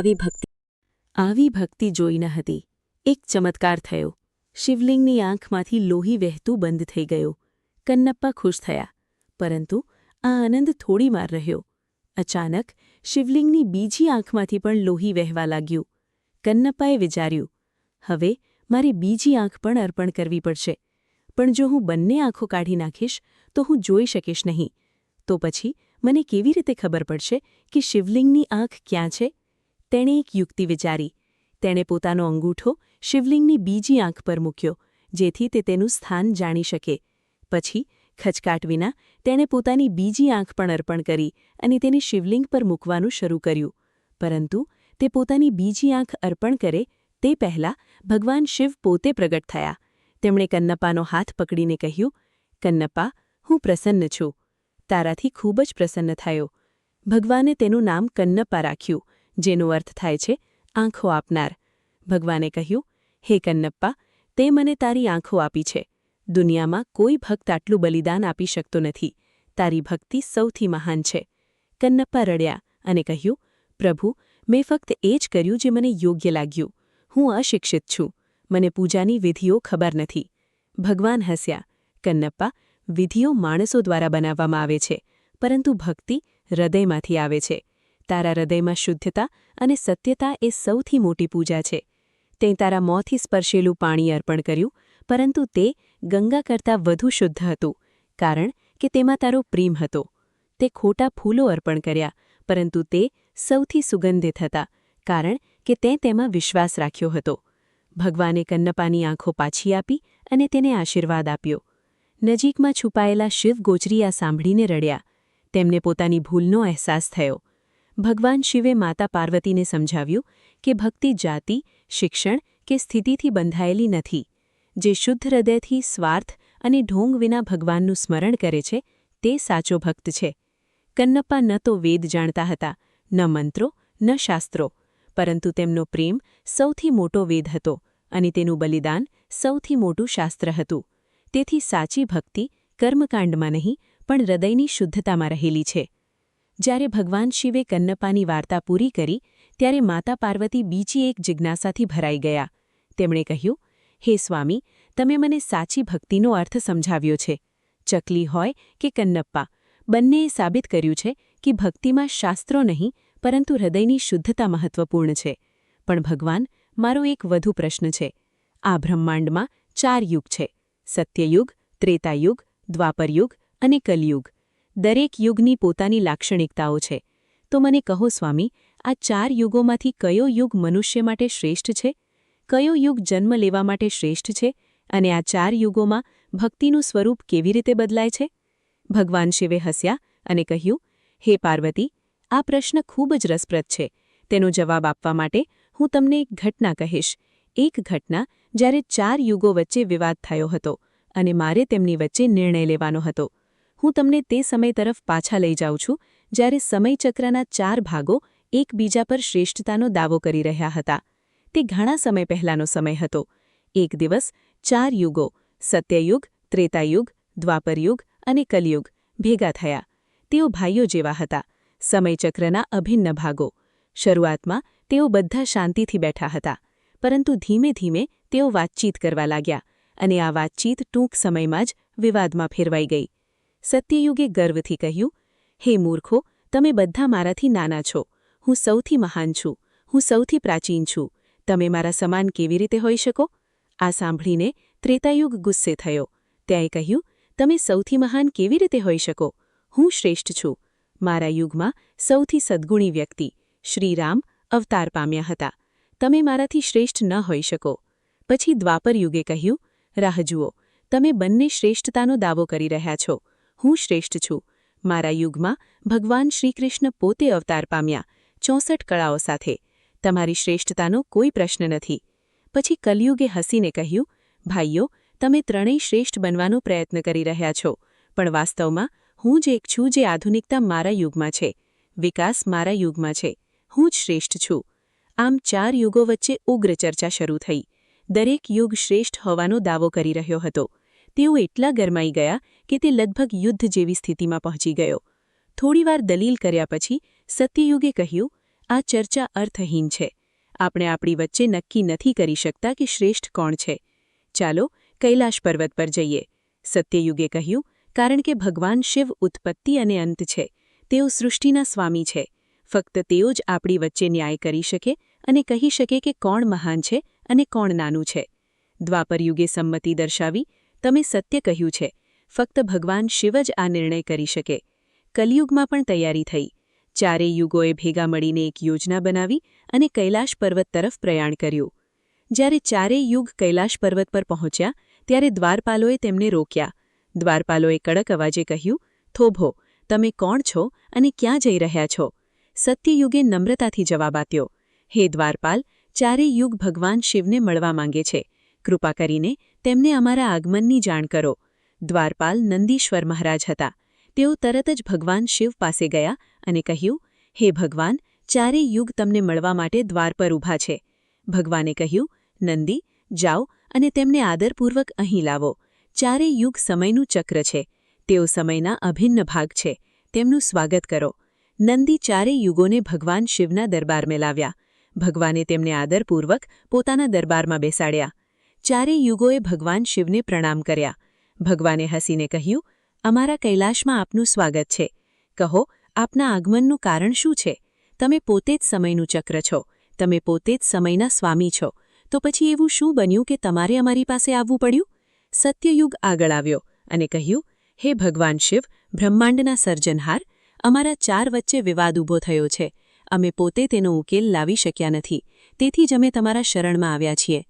આવી ભક્તિ જોઈ ન હતી. એક ચમત્કાર થયો. શિવલિંગની આંખમાંથી લોહી વહેતું બંધ થઈ ગયું. કન્નપ્પા ખુશ થયા. પરંતુ આ આનંદ થોડી વાર રહ્યો. અચાનક શિવલિંગની બીજી આંખમાંથી પણ લોહી વહેવા લાગ્યું. કન્નપ્પાએ વિચાર્યું, હવે મારે બીજી આંખ પણ અર્પણ કરવી પડશે. પણ જો હું બંને આંખો કાઢી નાખીશ તો હું જોઈ શકીશ નહીં. તો પછી મને કેવી રીતે ખબર પડશે કે શિવલિંગની આંખ ક્યાં છે? તેણે એક યુક્તિ વિચારી. તેણે પોતાનો અંગૂઠો શિવલિંગની બીજી આંખ પર મૂક્યો, જેથી તે તેનું સ્થાન જાણી શકે. પછી ખચકાટ વિના તેણે પોતાની બીજી આંખ પણ અર્પણ કરી અને તેને શિવલિંગ પર મૂકવાનું શરૂ કર્યું. પરંતુ તે પોતાની બીજી આંખ અર્પણ કરે તે પહેલાં ભગવાન શિવ પોતે પ્રગટ થયા. તેમણે કન્નપ્પાનો હાથ પકડીને કહ્યું, કન્નપ્પા, હું પ્રસન્ન છું. તારાથી ખૂબ જ પ્રસન્ન થયો. ભગવાને તેનું નામ કન્નપ્પા રાખ્યું, જેનો અર્થ થાય છે આંખો આપનાર. ભગવાને કહ્યું, હે કન્નપ્પા, તે મને તારી આંખો આપી છે. દુનિયામાં કોઈ ભક્ત આટલું બલિદાન આપી શકતો નથી. તારી ભક્તિ સૌથી મહાન છે. કન્નપ્પા રડ્યા અને કહ્યું, પ્રભુ, મેં ફક્ત એ જ કર્યું જે મને યોગ્ય લાગ્યું. હું અશિક્ષિત છું. મને પૂજાની વિધિઓ ખબર નથી. ભગવાન હસ્યા. કન્નપ્પા, વિધિઓ માણસો દ્વારા બનાવવામાં આવે છે, પરંતુ ભક્તિ હૃદયમાંથી આવે છે. તારા હૃદયમાં શુદ્ધતા અને સત્યતા એ સૌથી મોટી પૂજા છે. તે તારા મોંથી સ્પર્શેલું પાણી અર્પણ કર્યું, પરંતુ તે ગંગા કરતાં વધુ શુદ્ધ હતું, કારણ કે તેમાં તારો પ્રેમ હતો. તે ખોટા ફૂલો અર્પણ કર્યા, પરંતુ તે સૌથી સુગંધિત હતા, કારણ કે તે તેમાં વિશ્વાસ રાખ્યો હતો. ભગવાને કન્નપ્પાની આંખો પાછી આપી અને તેને આશીર્વાદ આપ્યો. નજીકમાં છુપાયેલા શિવ ગોચરી આ સાંભળીને રડ્યા. તેમને પોતાની ભૂલનો અહેસાસ થયો. ભગવાન શિવે માતા પાર્વતીને સમજાવ્યું કે ભક્તિ જાતિ, શિક્ષણ કે સ્થિતિથી બંધાયેલી નથી. જે શુદ્ધ હૃદયથી સ્વાર્થ અને ઢોંગ વિના ભગવાનનું સ્મરણ કરે છે તે સાચો ભક્ત છે. કન્નપ્પા ન તો વેદ જાણતા હતા, ન મંત્રો, ન શાસ્ત્રો, પરંતુ તેમનો પ્રેમ સૌથી મોટો વેદ હતો અને તેનું બલિદાન સૌથી મોટું શાસ્ત્ર હતું. તેથી સાચી ભક્તિ કર્મકાંડમાં નહીં પણ હૃદયની શુદ્ધતામાં રહેલી છે. જ્યારે ભગવાન શિવે કન્નપ્પાની વાર્તા પૂરી કરી ત્યારે માતા પાર્વતી બીજી એક જિજ્ઞાસાથી ભરાઈ ગયા. તેમણે કહ્યું, હે સ્વામી, તમે મને સાચી ભક્તિનો અર્થ સમજાવ્યો છે. ચકલી હોય કે કન્નપ્પા, બંનેએ સાબિત કર્યું છે કે ભક્તિમાં શાસ્ત્રો નહીં પરંતુ હૃદયની શુદ્ધતા મહત્વપૂર્ણ છે. પણ ભગવાન, મારો એક વધુ પ્રશ્ન છે. આ બ્રહ્માંડમાં 4 યુગ છે: સત્યયુગ, ત્રેતાયુગ, દ્વાપરયુગ અને કલયુગ. દરેક યુગની પોતાની લાક્ષણિકતાઓ છે. તો મને કહો સ્વામી, આ 4 યુગોમાંથી કયો યુગ મનુષ્ય માટે શ્રેષ્ઠ છે? કયો યુગ જન્મ લેવા માટે શ્રેષ્ઠ છે? અને આ 4 યુગોમાં ભક્તિનું સ્વરૂપ કેવી રીતે બદલાય છે? ભગવાન શિવે હસ્યા અને કહ્યું, હે પાર્વતી, આ પ્રશ્ન ખૂબ જ રસપ્રદ છે. તેનો જવાબ આપવા માટે હું તમને એક ઘટના કહીશ. એક ઘટના જ્યારે 4 યુગો વચ્ચે વિવાદ થયો હતો અને મારે તેમની વચ્ચે નિર્ણય લેવાનો હતો. હું તમને તે સમય તરફ પાછા લઈ જાઉં છું જ્યારે સમયચક્રના 4 ભાગો એકબીજા પર શ્રેષ્ઠતાનો દાવો કરી રહ્યા હતા. તે ઘણા સમય પહેલાંનો સમય હતો. એક દિવસ 4 યુગો સત્યયુગ, ત્રેતાયુગ, દ્વાપરયુગ અને કલયુગ ભેગા થયા. તેઓ ભાઈઓ જેવા હતા, સમયચક્રના અભિન્ન ભાગો. શરૂઆતમાં તેઓ બધા શાંતિથી બેઠા હતા, પરંતુ ધીમે ધીમે તેઓ વાતચીત કરવા લાગ્યા અને આ વાતચીત ટૂંક સમયમાં જ વિવાદમાં ફેરવાઈ ગઈ. સત્યયુગે ગર્વથી કહ્યું, હે મૂર્ખો, તમે બધા મારાથી નાના છો. હું સૌથી મહાન છું. હું સૌથી પ્રાચીન છું. તમે મારા સમાન કેવી રીતે હોઈ શકો? આ સાંભળીને ત્રેતાયુગ ગુસ્સે થયો. તેણે કહ્યું, તમે સૌથી મહાન કેવી રીતે હોઈ શકો? હું શ્રેષ્ઠ છું. મારા યુગમાં સૌથી સદ્ગુણી વ્યક્તિ શ્રીરામ અવતાર પામ્યા હતા. તમે મારાથી શ્રેષ્ઠ ન હોઈ શકો. પછી દ્વાપર યુગે કહ્યું, રાહ જુઓ, તમે બંને શ્રેષ્ઠતાનો દાવો કરી રહ્યા છો. હું શ્રેષ્ઠ છું. મારા યુગમાં ભગવાન શ્રીકૃષ્ણ પોતે અવતાર પામ્યા 64 કળાઓ સાથે. તમારી શ્રેષ્ઠતાનો કોઈ પ્રશ્ન નથી. પછી કલયુગે હસીને કહ્યું, ભાઈઓ, તમે ત્રણેય શ્રેષ્ઠ બનવાનો પ્રયત્ન કરી રહ્યા છો, પણ વાસ્તવમાં હું જ એક છું જે આધુનિકતા મારા યુગમાં છે, વિકાસ મારા યુગમાં છે, હું જ શ્રેષ્ઠ છું. આમ 4 યુગો વચ્ચે ઉગ્ર ચર્ચા શરૂ થઈ. દરેક યુગ શ્રેષ્ઠ હોવાનો દાવો કરી રહ્યો હતો. તેઓ એટલા ગરમાઈ ગયા કે તે લગભગ યુદ્ધ જેવી સ્થિતિમાં પહોંચી ગયો. થોડીવાર દલીલ કર્યા પછી સત્યયુગે કહ્યું, આ ચર્ચા અર્થહીન છે. આપણે આપણી વચ્ચે નક્કી નથી કરી શકતા કે શ્રેષ્ઠ કોણ છે. ચાલો કૈલાશ પર્વત પર જઈએ. સત્યયુગે કહ્યું, કારણ કે ભગવાન શિવ ઉત્પત્તિ અને અંત છે. તેઓ સૃષ્ટિના સ્વામી છે. ફક્ત તેઓ જ આપણી વચ્ચે ન્યાય કરી શકે અને કહી શકે કે કોણ મહાન છે અને કોણ નાનું છે. દ્વાપરયુગે સંમતિ દર્શાવી, તમે સત્ય કહ્યું છે. ફક્ત ભગવાન શિવ જ આ નિર્ણય કરી શકે. કલિયુગમાં પણ તૈયારી થઈ. 4 યુગોએ ભેગા મળીને એક યોજના બનાવી અને કૈલાશ પર્વત તરફ પ્રયાણ કર્યું. જ્યારે 4 યુગ કૈલાશ પર્વત પર પહોંચ્યા ત્યારે દ્વારપાલોએ તેમને રોક્યા. દ્વારપાલોએ કડક અવાજે કહ્યું, થોભો, તમે કોણ છો અને ક્યાં જઈ રહ્યા છો? સત્યયુગે નમ્રતાથી જવાબ આપ્યો, હે દ્વારપાલ, 4 યુગ ભગવાન શિવને મળવા માંગે છે. કૃપા કરીને તેમને અમારા આગમનની જાણ કરો. દ્વારપાલ નંદીશ્વર મહારાજ હતા. તેઓ તરત જ ભગવાન શિવ પાસે ગયા અને કહ્યું, હે ભગવાન, 4 યુગ તમને મળવા માટે દ્વાર પર ઊભા છે. ભગવાને કહ્યું, નંદી, જાઓ અને તેમને આદરપૂર્વક અહીં લાવો. 4 યુગ સમયનું ચક્ર છે. તેઓ સમયના અભિન્ન ભાગ છે. તેમનું સ્વાગત કરો. નંદી 4 યુગોને ભગવાન શિવના દરબારમાં લાવ્યા. ભગવાને તેમને આદરપૂર્વક પોતાના દરબારમાં બેસાડ્યા. 4 યુગોએ ભગવાન શિવને પ્રણામ કર્યા. ભગવાને હસીને કહ્યું, અમારા કૈલાશમાં આપનું સ્વાગત છે. કહો, આપના આગમનનું કારણ શું છે? તમે પોતે જ સમયનું ચક્ર છો. તમે પોતે જ સમયના સ્વામી છો. તો પછી એવું શું બન્યું કે તમારે અમારી પાસે આવવું પડ્યું? સત્યયુગ આગળ આવ્યો અને કહ્યું, હે ભગવાન શિવ, બ્રહ્માંડના સર્જનહાર, અમારા 4 વચ્ચે વિવાદ ઊભો થયો છે. અમે પોતે તેનો ઉકેલ લાવી શક્યા નથી. તેથી જ અમે તમારા શરણમાં આવ્યા છીએ.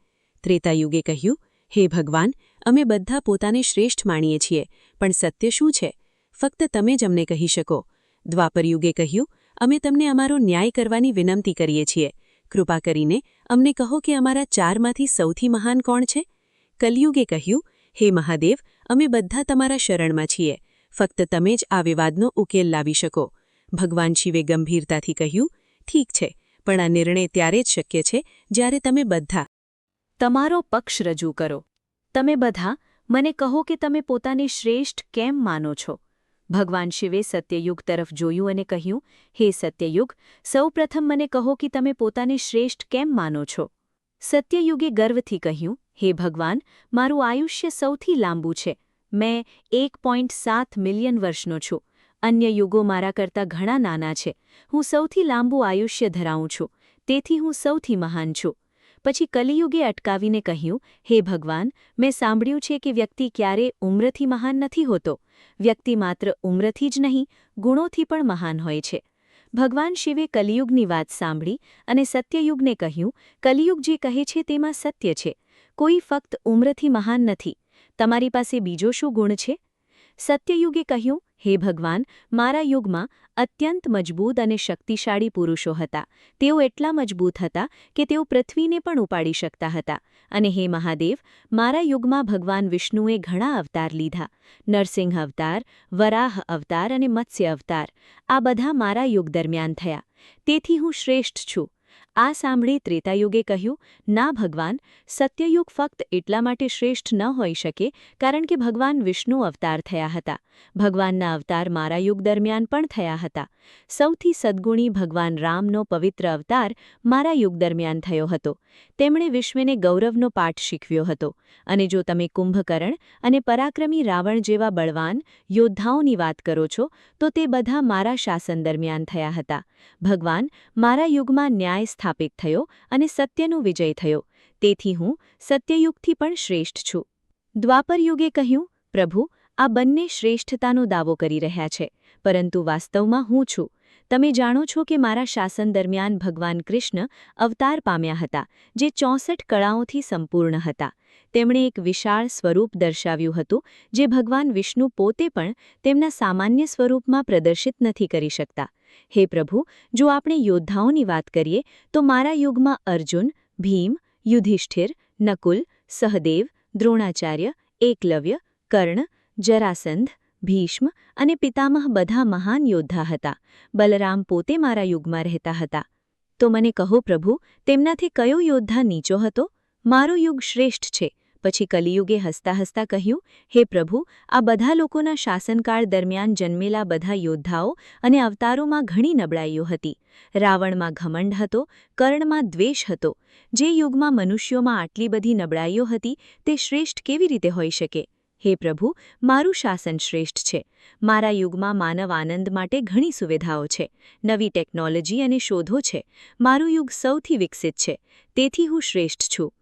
ત્રેતાયુગે કહ્યું, હે ભગવાન, અમે બધા પોતાને શ્રેષ્ઠ માણીએ છીએ, પણ સત્ય શું છે? ફક્ત તમે જ અમને કહી શકો. દ્વાપરયુગે કહ્યું, અમે તમને અમારો ન્યાય કરવાની વિનંતી કરીએ છીએ. કૃપા કરીને અમને કહો કે અમારા 4માંથી સૌથી મહાન કોણ છે? કલિયુગે કહ્યું, હે મહાદેવ, અમે બધા તમારા શરણમાં છીએ. ફક્ત તમે જ આ વિવાદનો ઉકેલ લાવી શકો. ભગવાન શિવે ગંભીરતાથી કહ્યું, ઠીક છે, પણ આ નિર્ણય ત્યારે જ શક્ય છે જ્યારે તમે બધા તમારો પક્ષ રજૂ કરો. તમે બધા મને કહો કે તમે પોતાને શ્રેષ્ઠ કેમ માનો છો? ભગવાન શિવે સત્યયુગ તરફ જોયું અને કહ્યું, હે સત્યયુગ, સૌપ્રથમ મને કહો કે તમે પોતાને શ્રેષ્ઠ કેમ માનો છો? સત્યયુગે ગર્વથી કહ્યું, હે ભગવાન, મારું આયુષ્ય સૌથી લાંબુ છે. મેં 1.7 મિલિયન વર્ષનો છું. અન્ય યુગો મારા કરતાં ઘણા નાના છે. હું સૌથી લાંબુ આયુષ્ય ધરાવું છું. તેથી હું સૌથી મહાન છું. પછી કલિયુગે અટકાવીને કહ્યું, હે ભગવાન, મેં સાંભળ્યું છે કે વ્યક્તિ ક્યારે ઉમ્રથી મહાન નથી હોતો. વ્યક્તિ માત્ર ઉમ્રથી જ નહીં, ગુણોથી પણ મહાન હોય છે. ભગવાન શિવે કલિયુગની વાત સાંભળી અને સત્યયુગને કહ્યું, કલિયુગ જે કહે છે તેમાં સત્ય છે. કોઈ ફક્ત ઉમ્રથી મહાન નથી. તમારી પાસે બીજો શું ગુણ છે? સત્યયુગે કહ્યું, હે ભગવાન, મારા યુગમાં અત્યંત મજબૂત અને શક્તિશાળી પુરુષો હતા. તેઓ એટલા મજબૂત હતા કે તેઓ પૃથ્વીને પણ ઉપાડી શકતા હતા. અને હે મહાદેવ, મારા યુગમાં ભગવાન વિષ્ણુએ ઘણા અવતાર લીધા. નરસિંહ અવતાર, વરાહ અવતાર અને મત્સ્ય અવતાર. આ બધા મારા યુગ દરમિયાન થયા. તેથી હું શ્રેષ્ઠ છું. આ સાંભળી ત્રેતાયુગે કહ્યું, ના ભગવાન, સત્યયુગ ફક્ત એટલા માટે શ્રેષ્ઠ ન હોઈ શકે કારણ કે ભગવાન વિષ્ણુ અવતાર થયા હતા. ભગવાનના અવતાર મારા યુગ દરમિયાન પણ થયા હતા. સૌથી સદ્ગુણી ભગવાન રામનો પવિત્ર અવતાર મારા યુગ દરમિયાન થયો હતો. તેમણે વિશ્વને ગૌરવનો પાઠ શીખવ્યો હતો. અને જો તમે કુંભકર્ણ અને પરાક્રમી રાવણ જેવા બળવાન યોદ્ધાઓની વાત કરો છો, તો તે બધા મારા શાસન દરમિયાન થયા હતા. ભગવાન, મારા યુગમાં ન્યાય સ્થાપિત થયો અને સત્યનો વિજય થયો. તેથી હું સત્યયુગથી પણ શ્રેષ્ઠ છું. દ્વાપરયુગે કહ્યું, પ્રભુ, આ બંને શ્રેષ્ઠતાનો દાવો કરી રહ્યા છે, પરંતુ વાસ્તવમાં હું છું. તમે જાણો છો કે મારા શાસન દરમિયાન ભગવાન કૃષ્ણ અવતાર પામ્યા હતા, જે 64 કળાઓથી સંપૂર્ણ હતા. તેમણે એક વિશાળ સ્વરૂપ દર્શાવ્યું હતું, જે ભગવાન વિષ્ણુ પોતે પણ તેમના સામાન્ય સ્વરૂપમાં પ્રદર્શિત નથી કરી શકતા. હે પ્રભુ, જો આપણે યોદ્ધાઓની વાત કરીએ તો મારા યુગમાં અર્જુન, ભીમ, યુધિષ્ઠિર, નકુલ, સહદેવ, દ્રોણાચાર્ય, એકલવ્ય, કર્ણ, જરાસંધ, ભીષ્મ અને પિતામહ બધા મહાન યોદ્ધા હતા. બલરામ પોતે મારા યુગમાં રહેતા હતા. તો મને કહો પ્રભુ, તેમનાથી કયો યોદ્ધા નીચો હતો? મારો યુગ શ્રેષ્ઠ છે. પછી કલિયુગે હસતા હસતા કહ્યું, હે પ્રભુ, આ બધા લોકોના શાસનકાળ દરમિયાન જન્મેલા બધા યોદ્ધાઓ અને અવતારોમાં ઘણી નબળાઈઓ હતી. રાવણમાં ઘમંડ હતો, કર્ણમાં દ્વેષ હતો. જે યુગમાં મનુષ્યોમાં આટલી બધી નબળાઈઓ હતી તે શ્રેષ્ઠ કેવી રીતે હોઈ શકે? હે પ્રભુ, મારું શાસન શ્રેષ્ઠ છે. મારા યુગમાં માનવ આનંદ માટે ઘણી સુવિધાઓ છે. નવી ટેકનોલોજી અને શોધો છે. મારું યુગ સૌથી વિકસિત છે. તેથી હું શ્રેષ્ઠ છું.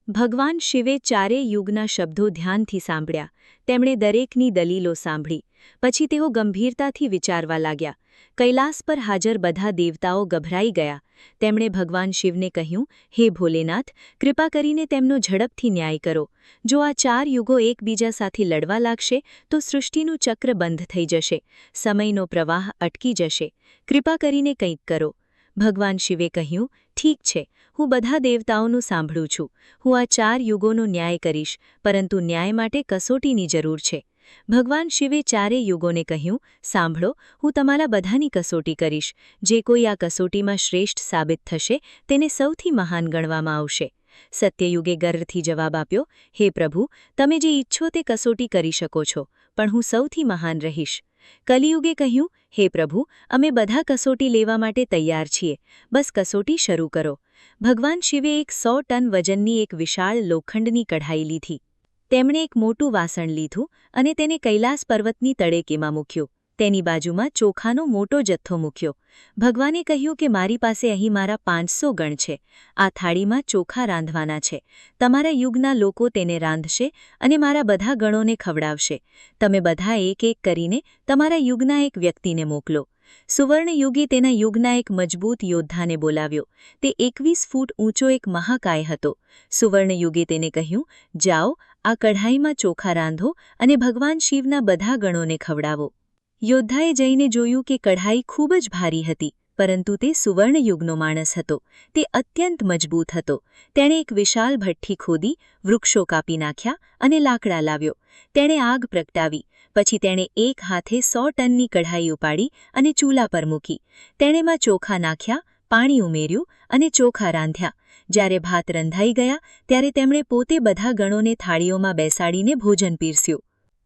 ભગવાન શિવે ચારેય યુગના શબ્દો ધ્યાનથી સાંભળ્યા. તેમણે દરેકની દલીલો સાંભળી. પછી તેઓ ગંભીરતાથી વિચારવા લાગ્યા. કૈલાસ પર હાજર બધા દેવતાઓ ગભરાઈ ગયા. તેમણે ભગવાન શિવને કહ્યું, હે ભોલેનાથ, કૃપા કરીને તેમનો ઝડપથી ન્યાય કરો. જો આ 4 યુગો એકબીજા સાથે લડવા લાગશે તો સૃષ્ટિનું ચક્ર બંધ થઈ જશે. સમયનો પ્રવાહ અટકી જશે. કૃપા કરીને કંઈક કરો. ભગવાન શિવે કહ્યું, ઠીક છે, હું બધા દેવતાઓનું સાંભળું છું. હું આ 4 યુગોનો ન્યાય કરીશ, પરંતુ ન્યાય માટે કસોટીની જરૂર છે. ભગવાન શિવે ચારેય યુગોને કહ્યું, સાંભળો, હું તમારા બધાની કસોટી કરીશ. જે કોઈ આ કસોટીમાં શ્રેષ્ઠ સાબિત થશે તેને સૌથી મહાન ગણવામાં આવશે. સત્યયુગે ગર્વથી જવાબ આપ્યો, હે પ્રભુ, તમે જે ઈચ્છો તે કસોટી કરી શકો છો, પણ હું સૌથી મહાન રહીશ. કલિયુગે કહ્યું, હે પ્રભુ, અમે બધા કસોટી લેવા માટે તૈયાર છીએ. બસ કસોટી શરૂ કરો. ભગવાન શિવે એક 100 ટન વજનની એક વિશાળ લોખંડની કઢાઈ લીધી. તેમણે એક મોટું વાસણ લીધું અને તેને કૈલાસ પર્વતની તળેટીમાં મૂક્યું. તેની બાજુમાં ચોખાનો મોટો જથ્થો મૂક્યો. ભગવાને કહ્યું કે મારી પાસે અહીં મારા 500 ગણ છે. આ થાળીમાં ચોખા રાંધવાના છે. તમારા યુગના લોકો તેને રાંધશે અને મારા બધા ગણોને ખવડાવશે. તમે બધા એક એક કરીને તમારા યુગના એક વ્યક્તિને મોકલો. સુવર્ણ યુગે તેના યુગના એક મજબૂત યોદ્ધાને બોલાવ્યો. તે 21 ફૂટ ઊંચો એક મહાકાય હતો. સુવર્ણ યુગે તેને કહ્યું, જાઓ, આ કઢાઈમાં ચોખા રાંધો અને ભગવાન શિવના બધા ગણોને ખવડાવો. યોદ્ધાએ જઈને જોયું કે કઢાઈ ખૂબ જ ભારી હતી, પરંતુ તે સુવર્ણ યુગનો માણસ હતો. તે અત્યંત મજબૂત હતો. તેણે એક વિશાળ ભઠ્ઠી ખોદી, વૃક્ષો કાપી નાખ્યા અને લાકડા લાવ્યો. તેણે આગ પ્રગટાવી. પછી તેણે એક હાથે 100 ટનની કઢાઈ ઉપાડી અને ચૂલા પર મૂકી. તેણેમાં ચોખા નાખ્યા, પાણી ઉમેર્યું અને ચોખા રાંધ્યા. જ્યારે ભાત રંધાઈ ગયા ત્યારે તેમણે પોતે બધા ગણોને થાળીઓમાં બેસાડીને ભોજન પીરસ્યું.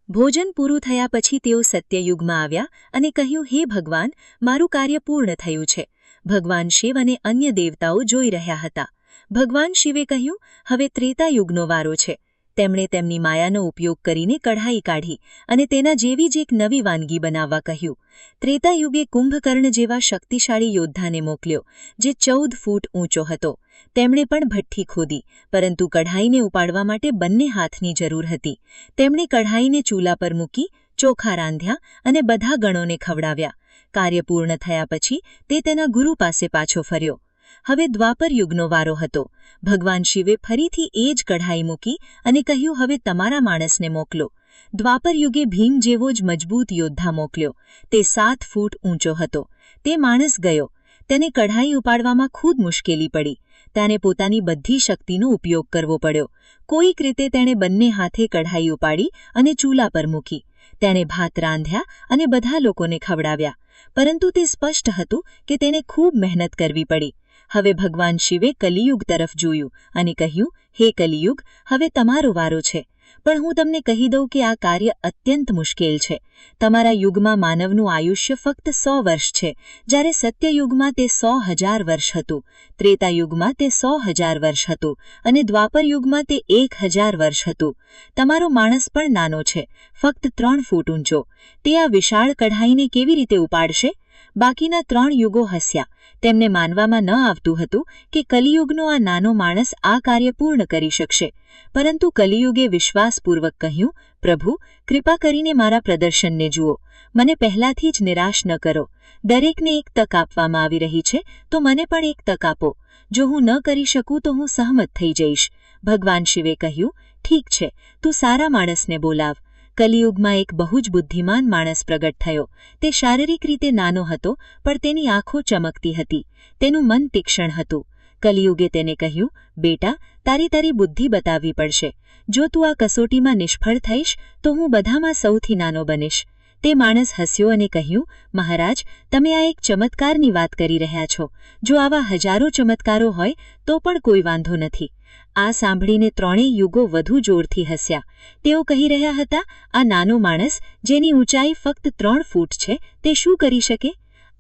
ભોજન પૂરું થયા પછી તેઓ સત્યયુગમાં આવ્યા અને કહ્યું, હે ભગવાન, મારું કાર્ય પૂર્ણ થયું છે. ભગવાન શિવ અને અન્ય દેવતાઓ જોઈ રહ્યા હતા. ભગવાન શિવે કહ્યું, હવે ત્રેતાયુગનો વારો છે. તેમણે તેમની માયાનો ઉપયોગ કરીને કઢાઈ કાઢી અને તેના જેવી જ એક નવી વાનગી બનાવવા કહ્યું. ત્રેતાયુગે કુંભકર્ણ જેવા શક્તિશાળી યોદ્ધાને મોકલ્યો, જે 14 ફૂટ ઊંચો હતો. તેમણે પણ ભઠ્ઠી ખોદી, પરંતુ કઢાઈને ઉપાડવા માટે બંને હાથની જરૂર હતી. તેમણે કઢાઈને ચૂલા પર મૂકી, ચોખા રાંધ્યા અને બધા ગણોને ખવડાવ્યા. કાર્ય પૂર્ણ થયા પછી તે તેના ગુરુ પાસે પાછો ફર્યો. હવે દ્વાપર યુગનો વારો હતો. ભગવાન શિવે ફરીથી એ જ કઢાઈ મૂકી અને કહ્યું, હવે તમારા માણસને મોકલો. દ્વાપર યુગે ભીમ જેવો જ મજબૂત યોદ્ધા મોકલ્યો. તે 7 ફૂટ ઊંચો હતો. તે માણસ ગયો. તેને કઢાઈ ઉપાડવામાં ખૂબ મુશ્કેલી પડી. તેને પોતાની બધી શક્તિનો ઉપયોગ કરવો પડ્યો. કોઈક રીતે તેણે બંને હાથે કઢાઈ ઉપાડી અને ચૂલા પર મૂકી. તેણે ભાત રાંધ્યા અને બધા લોકોને ખવડાવ્યા. પરંતુ તે સ્પષ્ટ હતું કે તેને ખૂબ મહેનત કરવી પડી. હવે ભગવાન શિવે કલિયુગ તરફ જોયું અને કહ્યું, હે કલિયુગ, હવે તમારો વારો છે. પણ હું તમને કહી દઉં કે આ કાર્ય અત્યંત મુશ્કેલ છે. તમારા યુગમાં માનવનું આયુષ્ય ફક્ત 100 વર્ષ છે, જ્યારે સત્યયુગમાં તે 100,000 વર્ષ હતું. ત્રેતાયુગમાં તે 100,000 વર્ષ હતું અને દ્વાપર યુગમાં તે 1000 વર્ષ હતું. તમારો માણસ પણ નાનો છે, ફક્ત 3 ફૂટ ઊંચો. તે આ વિશાળ કઢાઈને કેવી રીતે ઉપાડશે? બાકીના 3 યુગો હસ્યા. તેમને માનવામાં ન આવતું હતું કે કલિયુગનો આ નાનો માણસ આ કાર્ય પૂર્ણ કરી શકશે. પરંતુ કલિયુગે વિશ્વાસપૂર્વક કહ્યું, પ્રભુ, કૃપા કરીને મારા પ્રદર્શનને જુઓ. મને પહેલાથી જ નિરાશ ન કરો. દરેકને એક તક આપવામાં આવી રહી છે, તો મને પણ એક તક આપો. જો હું ન કરી શકું તો હું સહમત થઈ જઈશ. ભગવાન શિવે કહ્યું, ઠીક છે, તું સારા માણસને બોલાવ. કલિયુગમાં એક બહુ જ બુદ્ધિમાન માણસ પ્રગટ થયો. તે શારીરિક રીતે નાનો હતો, પણ તેની આંખો ચમકતી હતી. તેનું મન તીક્ષ્ણ હતું. કલિયુગે તેને કહ્યું, બેટા, તારી બુદ્ધિ બતાવવી પડશે. જો તું આ કસોટીમાં નિષ્ફળ થઈશ તો હું બધામાં સૌથી નાનો બનીશ. તે માણસ હસ્યો અને કહ્યું, મહારાજ, તમે આ એક ચમત્કારની વાત કરી રહ્યા છો. જો આવા હજારો ચમત્કારો હોય તો પણ કોઈ વાંધો નથી. આ સાંભળીને ત્રણેય યુગો વધુ જોરથી હસ્યા. તેઓ કહી રહ્યા હતા, આ નાનો માણસ જેની ઊંચાઈ ફક્ત 3 ફૂટ છે, તે શું કરી શકે?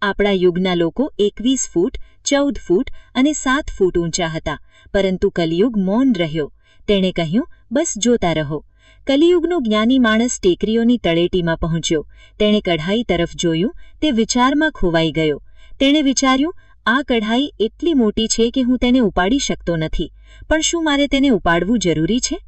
આપણા યુગના લોકો 21 ફૂટ, 14 ફૂટ અને 7 ફૂટ ઊંચા હતા, પરંતુ કલિયુગ મૌન રહ્યો. તેણે કહ્યું, બસ જોતા રહો. કલિયુગનો જ્ઞાની માણસ ટેકરીઓની તળેટીમાં પહોંચ્યો. તેણે કઢાઈ તરફ જોયું. તે વિચારમાં ખોવાઈ ગયો. તેણે વિચાર્યું, આ કઢાઈ એટલી મોટી છે કે હું તેને ઉપાડી શકતો નથી, પણ શું મારે તેને ઉપાડવું જરૂરી છે?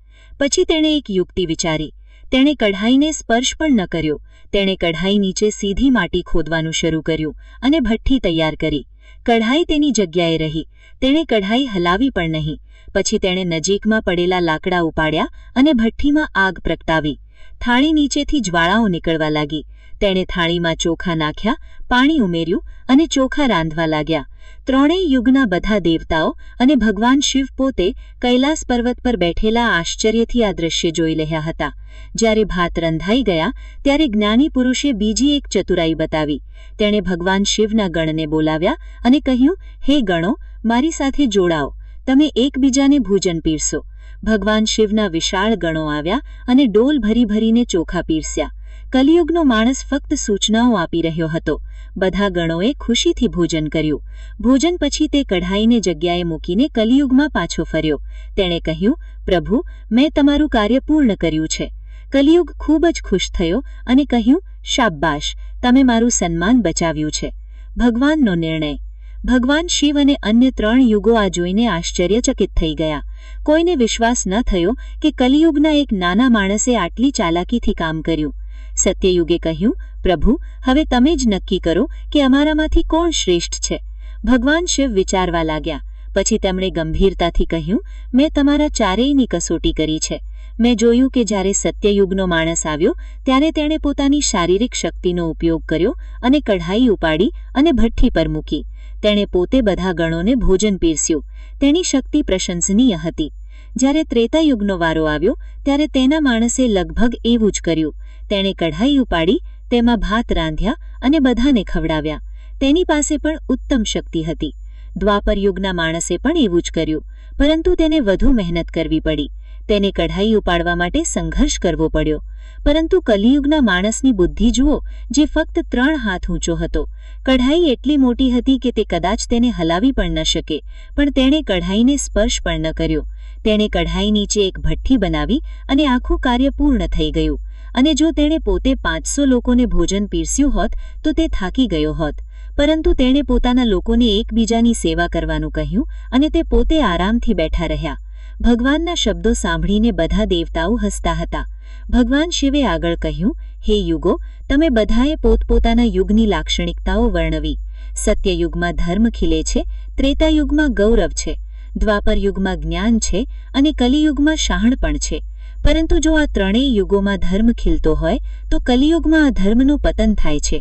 પછી તેણે એક યુક્તિ વિચારી. તેણે કઢાઈને સ્પર્શ પણ ન કર્યો. તેણે કઢાઈ નીચે સીધી માટી ખોદવાનું શરૂ કર્યું અને ભઠ્ઠી તૈયાર કરી. કઢાઈ તેની જગ્યાએ રહી. તેણે કઢાઈ હલાવી પણ નહીં. પછી તેણે નજીકમાં પડેલા લાકડા ઉપાડ્યા અને ભઠ્ઠીમાં આગ પ્રગટાવી. થાળી નીચેથી જ્વાળાઓ નીકળવા લાગી. તેણે થાળીમાં ચોખા નાખ્યા, પાણી ઉમેર્યું અને ચોખા રાંધવા લાગ્યા. ત્રણેય યુગના બધા દેવતાઓ અને ભગવાન શિવ પોતે કૈલાસ પર્વત પર બેઠેલા આશ્ચર્યથી આ દૃશ્ય જોઈ રહ્યા હતા. જ્યારે ભાત રંધાઈ ગયા ત્યારે જ્ઞાની પુરુષે બીજી એક ચતુરાઈ બતાવી. તેણે ભગવાન શિવના ગણને બોલાવ્યા અને કહ્યું, હે ગણો, મારી સાથે જોડાઓ. તમે એકબીજાને ભોજન પીરસો. ભગવાન શિવના વિશાળ ગણો આવ્યા અને ડોલ ભરી ભરીને ચોખા પીરસ્યા. કલિયુગનો માણસ ફક્ત સૂચનાઓ આપી રહ્યો હતો. બધા ગણોએ ખુશીથી ભોજન કર્યું. ભોજન પછી તે કઢાઈને જગ્યાએ મૂકીને કલિયુગમાં પાછો ફર્યો. તેણે કહ્યું, પ્રભુ, મેં તમારું કાર્ય પૂર્ણ કર્યું છે. કલિયુગ ખૂબ જ ખુશ થયો અને કહ્યું, શાબાશ, તમે મારું સન્માન બચાવ્યું છે. ભગવાનનો નિર્ણય. ભગવાન શિવ અને અન્ય 3 યુગો આ જોઈને આશ્ચર્યચકિત થઈ ગયા. કોઈને વિશ્વાસ ન થયો કે કલિયુગના એક નાના માણસે આટલી ચાલાકીથી કામ કર્યું. સત્યયુગે કહ્યું, પ્રભુ, હવે તમે જ નક્કી કરો કે અમારામાંથી કોણ શ્રેષ્ઠ છે. ભગવાન શિવ વિચારવા લાગ્યા. પછી તેમણે ગંભીરતાથી કહ્યું, મેં તમારા ચારેયની કસોટી કરી છે. મેં જોયું કે જ્યારે સત્યયુગનો માણસ આવ્યો ત્યારે તેણે પોતાની શારીરિક શક્તિનો ઉપયોગ કર્યો અને કઢાઈ ઉપાડી અને ભઠ્ઠી પર મૂકી. તેણે પોતે બધા ગણોને ભોજન પીરસ્યું. તેની શક્તિ પ્રશંસનીય હતી. જ્યારે ત્રેતાયુગનો વારો આવ્યો ત્યારે તેના માણસે લગભગ એવું જ કર્યું. તેણે કઢાઈ ઉપાડી, તેમાં ભાત રાંધ્યા અને બધાને ખવડાવ્યા. તેની પાસે પણ ઉત્તમ શક્તિ હતી. દ્વાપર યુગના માણસે પણ એવું જ કર્યું, પરંતુ તેને વધુ મહેનત કરવી પડી. તેને કઢાઈ ઉપાડવા માટે સંઘર્ષ કરવો પડ્યો. પરંતુ કલિયુગના માણસની બુદ્ધિ જુઓ, જે ફક્ત 3 હાથ ઊંચો હતો. કઢાઈ એટલી મોટી હતી કે તે કદાચ તેને હલાવી પણ ન શકે, પણ તેણે કઢાઈને સ્પર્શ પણ ન કર્યો. તેણે કઢાઈ નીચે એક ભઠ્ઠી બનાવી અને આખું કાર્ય પૂર્ણ થઈ ગયું. અને જો તેણે પોતે 500 લોકોને ભોજન પીરસ્યું હોત તો તે થાકી ગયો હોત. પરંતુ તેણે પોતાના લોકોને એકબીજાની સેવા કરવાનું કહ્યું અને તે પોતે આરામથી બેઠા રહ્યા. ભગવાનના શબ્દો સાંભળીને બધા દેવતાઓ હસતા હતા. ભગવાન શિવે આગળ કહ્યું, હે યુગો, તમે બધાએ પોતપોતાના યુગની લાક્ષણિકતાઓ વર્ણવી. સત્યયુગમાં ધર્મ ખીલે છે, ત્રેતાયુગમાં ગૌરવ છે, દ્વાપર યુગમાં જ્ઞાન છે અને કલિયુગમાં શહાણપણ છે. પરંતુ જો આ ત્રણેય યુગોમાં ધર્મ ખીલતો હોય તો કલિયુગમાં આ ધર્મનું પતન થાય છે.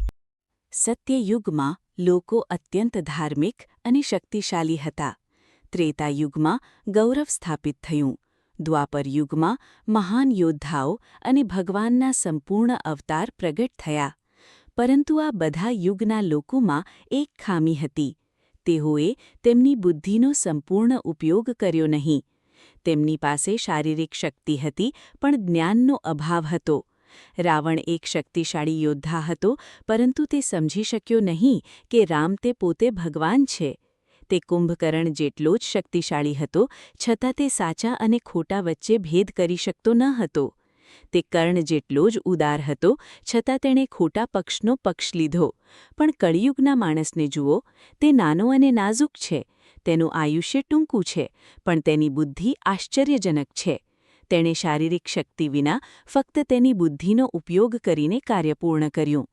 સત્યયુગમાં લોકો અત્યંત ધાર્મિક અને શક્તિશાળી હતા. ત્રેતાયુગમાં ગૌરવ સ્થાપિત થયું. દ્વાપર યુગમાં મહાન યોદ્ધાઓ અને ભગવાનના સંપૂર્ણ અવતાર પ્રગટ થયા. પરંતુ આ બધા યુગના લોકોમાં એક ખામી હતી. તેઓએ તેમની બુદ્ધિનો સંપૂર્ણ ઉપયોગ કર્યો નહીં. તેમની પાસે શારીરિક શક્તિ હતી પણ જ્ઞાનનો અભાવ હતો. રાવણ એક શક્તિશાળી યોદ્ધા હતો, પરંતુ તે સમજી શક્યો નહીં કે રામ તે પોતે ભગવાન છે. તે કુંભકર્ણ જેટલો જ શક્તિશાળી હતો, છતાં તે સાચા અને ખોટા વચ્ચે ભેદ કરી શકતો ન હતો. તે કર્ણ જેટલો જ ઉદાર હતો, છતાં તેણે ખોટા પક્ષનો પક્ષ લીધો. પણ કળિયુગના માણસને જુઓ, તે નાનો અને નાજુક છે. તેનું આયુષ્ય ટૂંકું છે, પણ તેની બુદ્ધિ આશ્ચર્યજનક છે. તેણે શારીરિક શક્તિ વિના ફક્ત તેની બુદ્ધિનો ઉપયોગ કરીને કાર્ય પૂર્ણ કર્યું.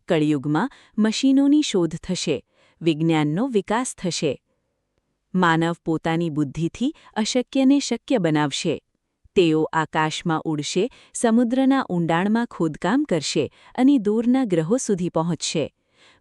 કળિયુગમાં મશીનોની શોધ થશે, વિજ્ઞાનનો વિકાસ થશે. માનવ પોતાની બુદ્ધિથી અશક્યને શક્ય બનાવશે. તેઓ આકાશમાં ઉડશે, સમુદ્રના ઊંડાણમાં ખોદકામ કરશે અને દૂરના ગ્રહો સુધી પહોંચશે.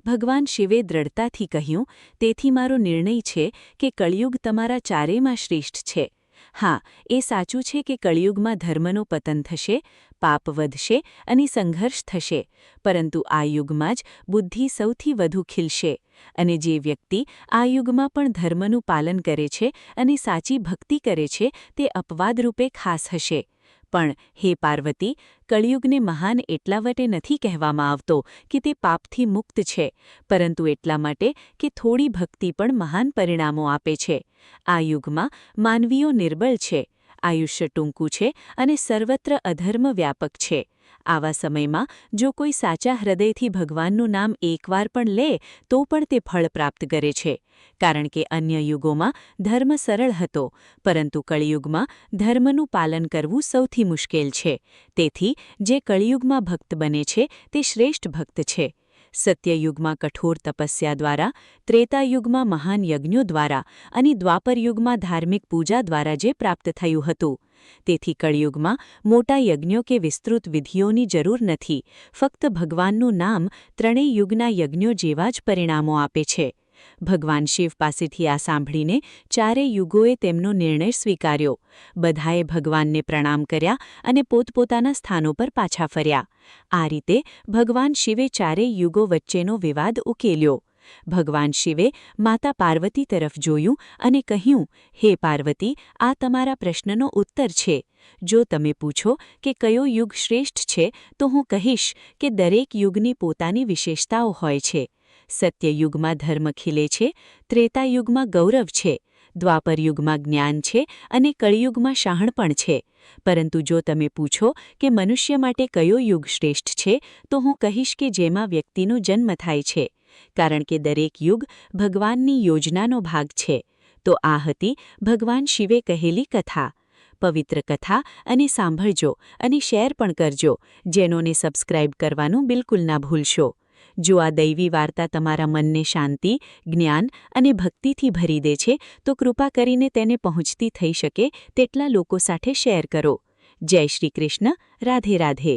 ભગવાન શિવે દ્રઢતાથી કહ્યું, તેથી મારો નિર્ણય છે કે કળિયુગ તમારા ચારેયમાં શ્રેષ્ઠ છે. હા, એ સાચું છે કે કળિયુગમાં ધર્મનો પતન થશે, પાપ વધશે અને સંઘર્ષ થશે, પરંતુ આ યુગમાં જ બુદ્ધિ સૌથી વધુ ખીલશે. અને જે વ્યક્તિ આ યુગમાં પણ ધર્મનું પાલન કરે છે અને સાચી ભક્તિ કરે છે તે અપવાદરૂપે ખાસ હશે. પણ હે પાર્વતી, કળિયુગને મહાન એટલા માટે નથી કહેવામાં આવતો કે તે પાપથી મુક્ત છે, પરંતુ એટલા માટે કે થોડી ભક્તિ પણ મહાન પરિણામો આપે છે. આ યુગમાં માનવીઓ નિર્બળ છે, આયુષ્ય ટૂંકું છે અને સર્વત્ર અધર્મ વ્યાપક છે. આવા સમયમાં જો કોઈ સાચા હૃદયથી ભગવાનનું નામ એકવાર પણ લે તો પણ તે ફળ પ્રાપ્ત કરે છે. કારણ કે અન્ય યુગોમાં ધર્મ સરળ હતો, પરંતુ કળિયુગમાં ધર્મનું પાલન કરવું સૌથી મુશ્કેલ છે. તેથી જે કળિયુગમાં ભક્ત બને છે તે શ્રેષ્ઠ ભક્ત છે. સત્યયુગમાં કઠોર તપસ્યા દ્વારા, ત્રેતાયુગમાં મહાન યજ્ઞો દ્વારા અને દ્વાપરયુગમાં ધાર્મિક પૂજા દ્વારા જે પ્રાપ્ત થયું હતું. તેથી કળિયુગમાં મોટા યજ્ઞો કે વિસ્તૃત વિધિઓની જરૂર નથી. ફક્ત ભગવાનનું નામ ત્રણેય યુગના યજ્ઞો જેવા જ પરિણામો આપે છે. ભગવાન શિવ પાસેથી આ સાંભળીને ચારેય યુગોએ તેમનો નિર્ણય સ્વીકાર્યો. બધાએ ભગવાનને પ્રણામ કર્યા અને પોતપોતાના સ્થાનો પર પાછા ફર્યા. આ રીતે ભગવાન શિવે ચારેય યુગો વચ્ચેનો વિવાદ ઉકેલ્યો. ભગવાન શિવે માતા પાર્વતી તરફ જોયું અને કહ્યું, હે પાર્વતી, આ તમારા પ્રશ્નનો ઉત્તર છે. જો તમે પૂછો કે કયો યુગ શ્રેષ્ઠ છે તો હું કહીશ કે દરેક યુગની પોતાની વિશેષતાઓ હોય છે. સત્યયુગમાં ધર્મ ખીલે છે, ત્રેતાયુગમાં ગૌરવ છે, દ્વાપરયુગમાં જ્ઞાન છે અને કળિયુગમાં શહાણપણ છે. પરંતુ જો તમે પૂછો કે મનુષ્ય માટે કયો યુગ શ્રેષ્ઠ છે તો હું કહીશ કે જેમાં વ્યક્તિનો જન્મ થાય છે. કારણ કે દરેક યુગ ભગવાનની યોજનાનો ભાગ છે. તો આ હતી ભગવાન શિવે કહેલી કથા. પવિત્ર કથા અને સાંભળજો અને શેર પણ કરજો. જેનોને સબસ્ક્રાઇબ કરવાનું બિલકુલ ના ભૂલશો. જો આ દૈવી વાર્તા તમારા મનને શાંતિ, જ્ઞાન અને ભક્તિથી ભરી દે છે તો કૃપા કરીને તેને પહોંચતી થઈ શકે તેટલા લોકો સાથે શેર કરો. જય શ્રી કૃષ્ણ. રાધે રાધે.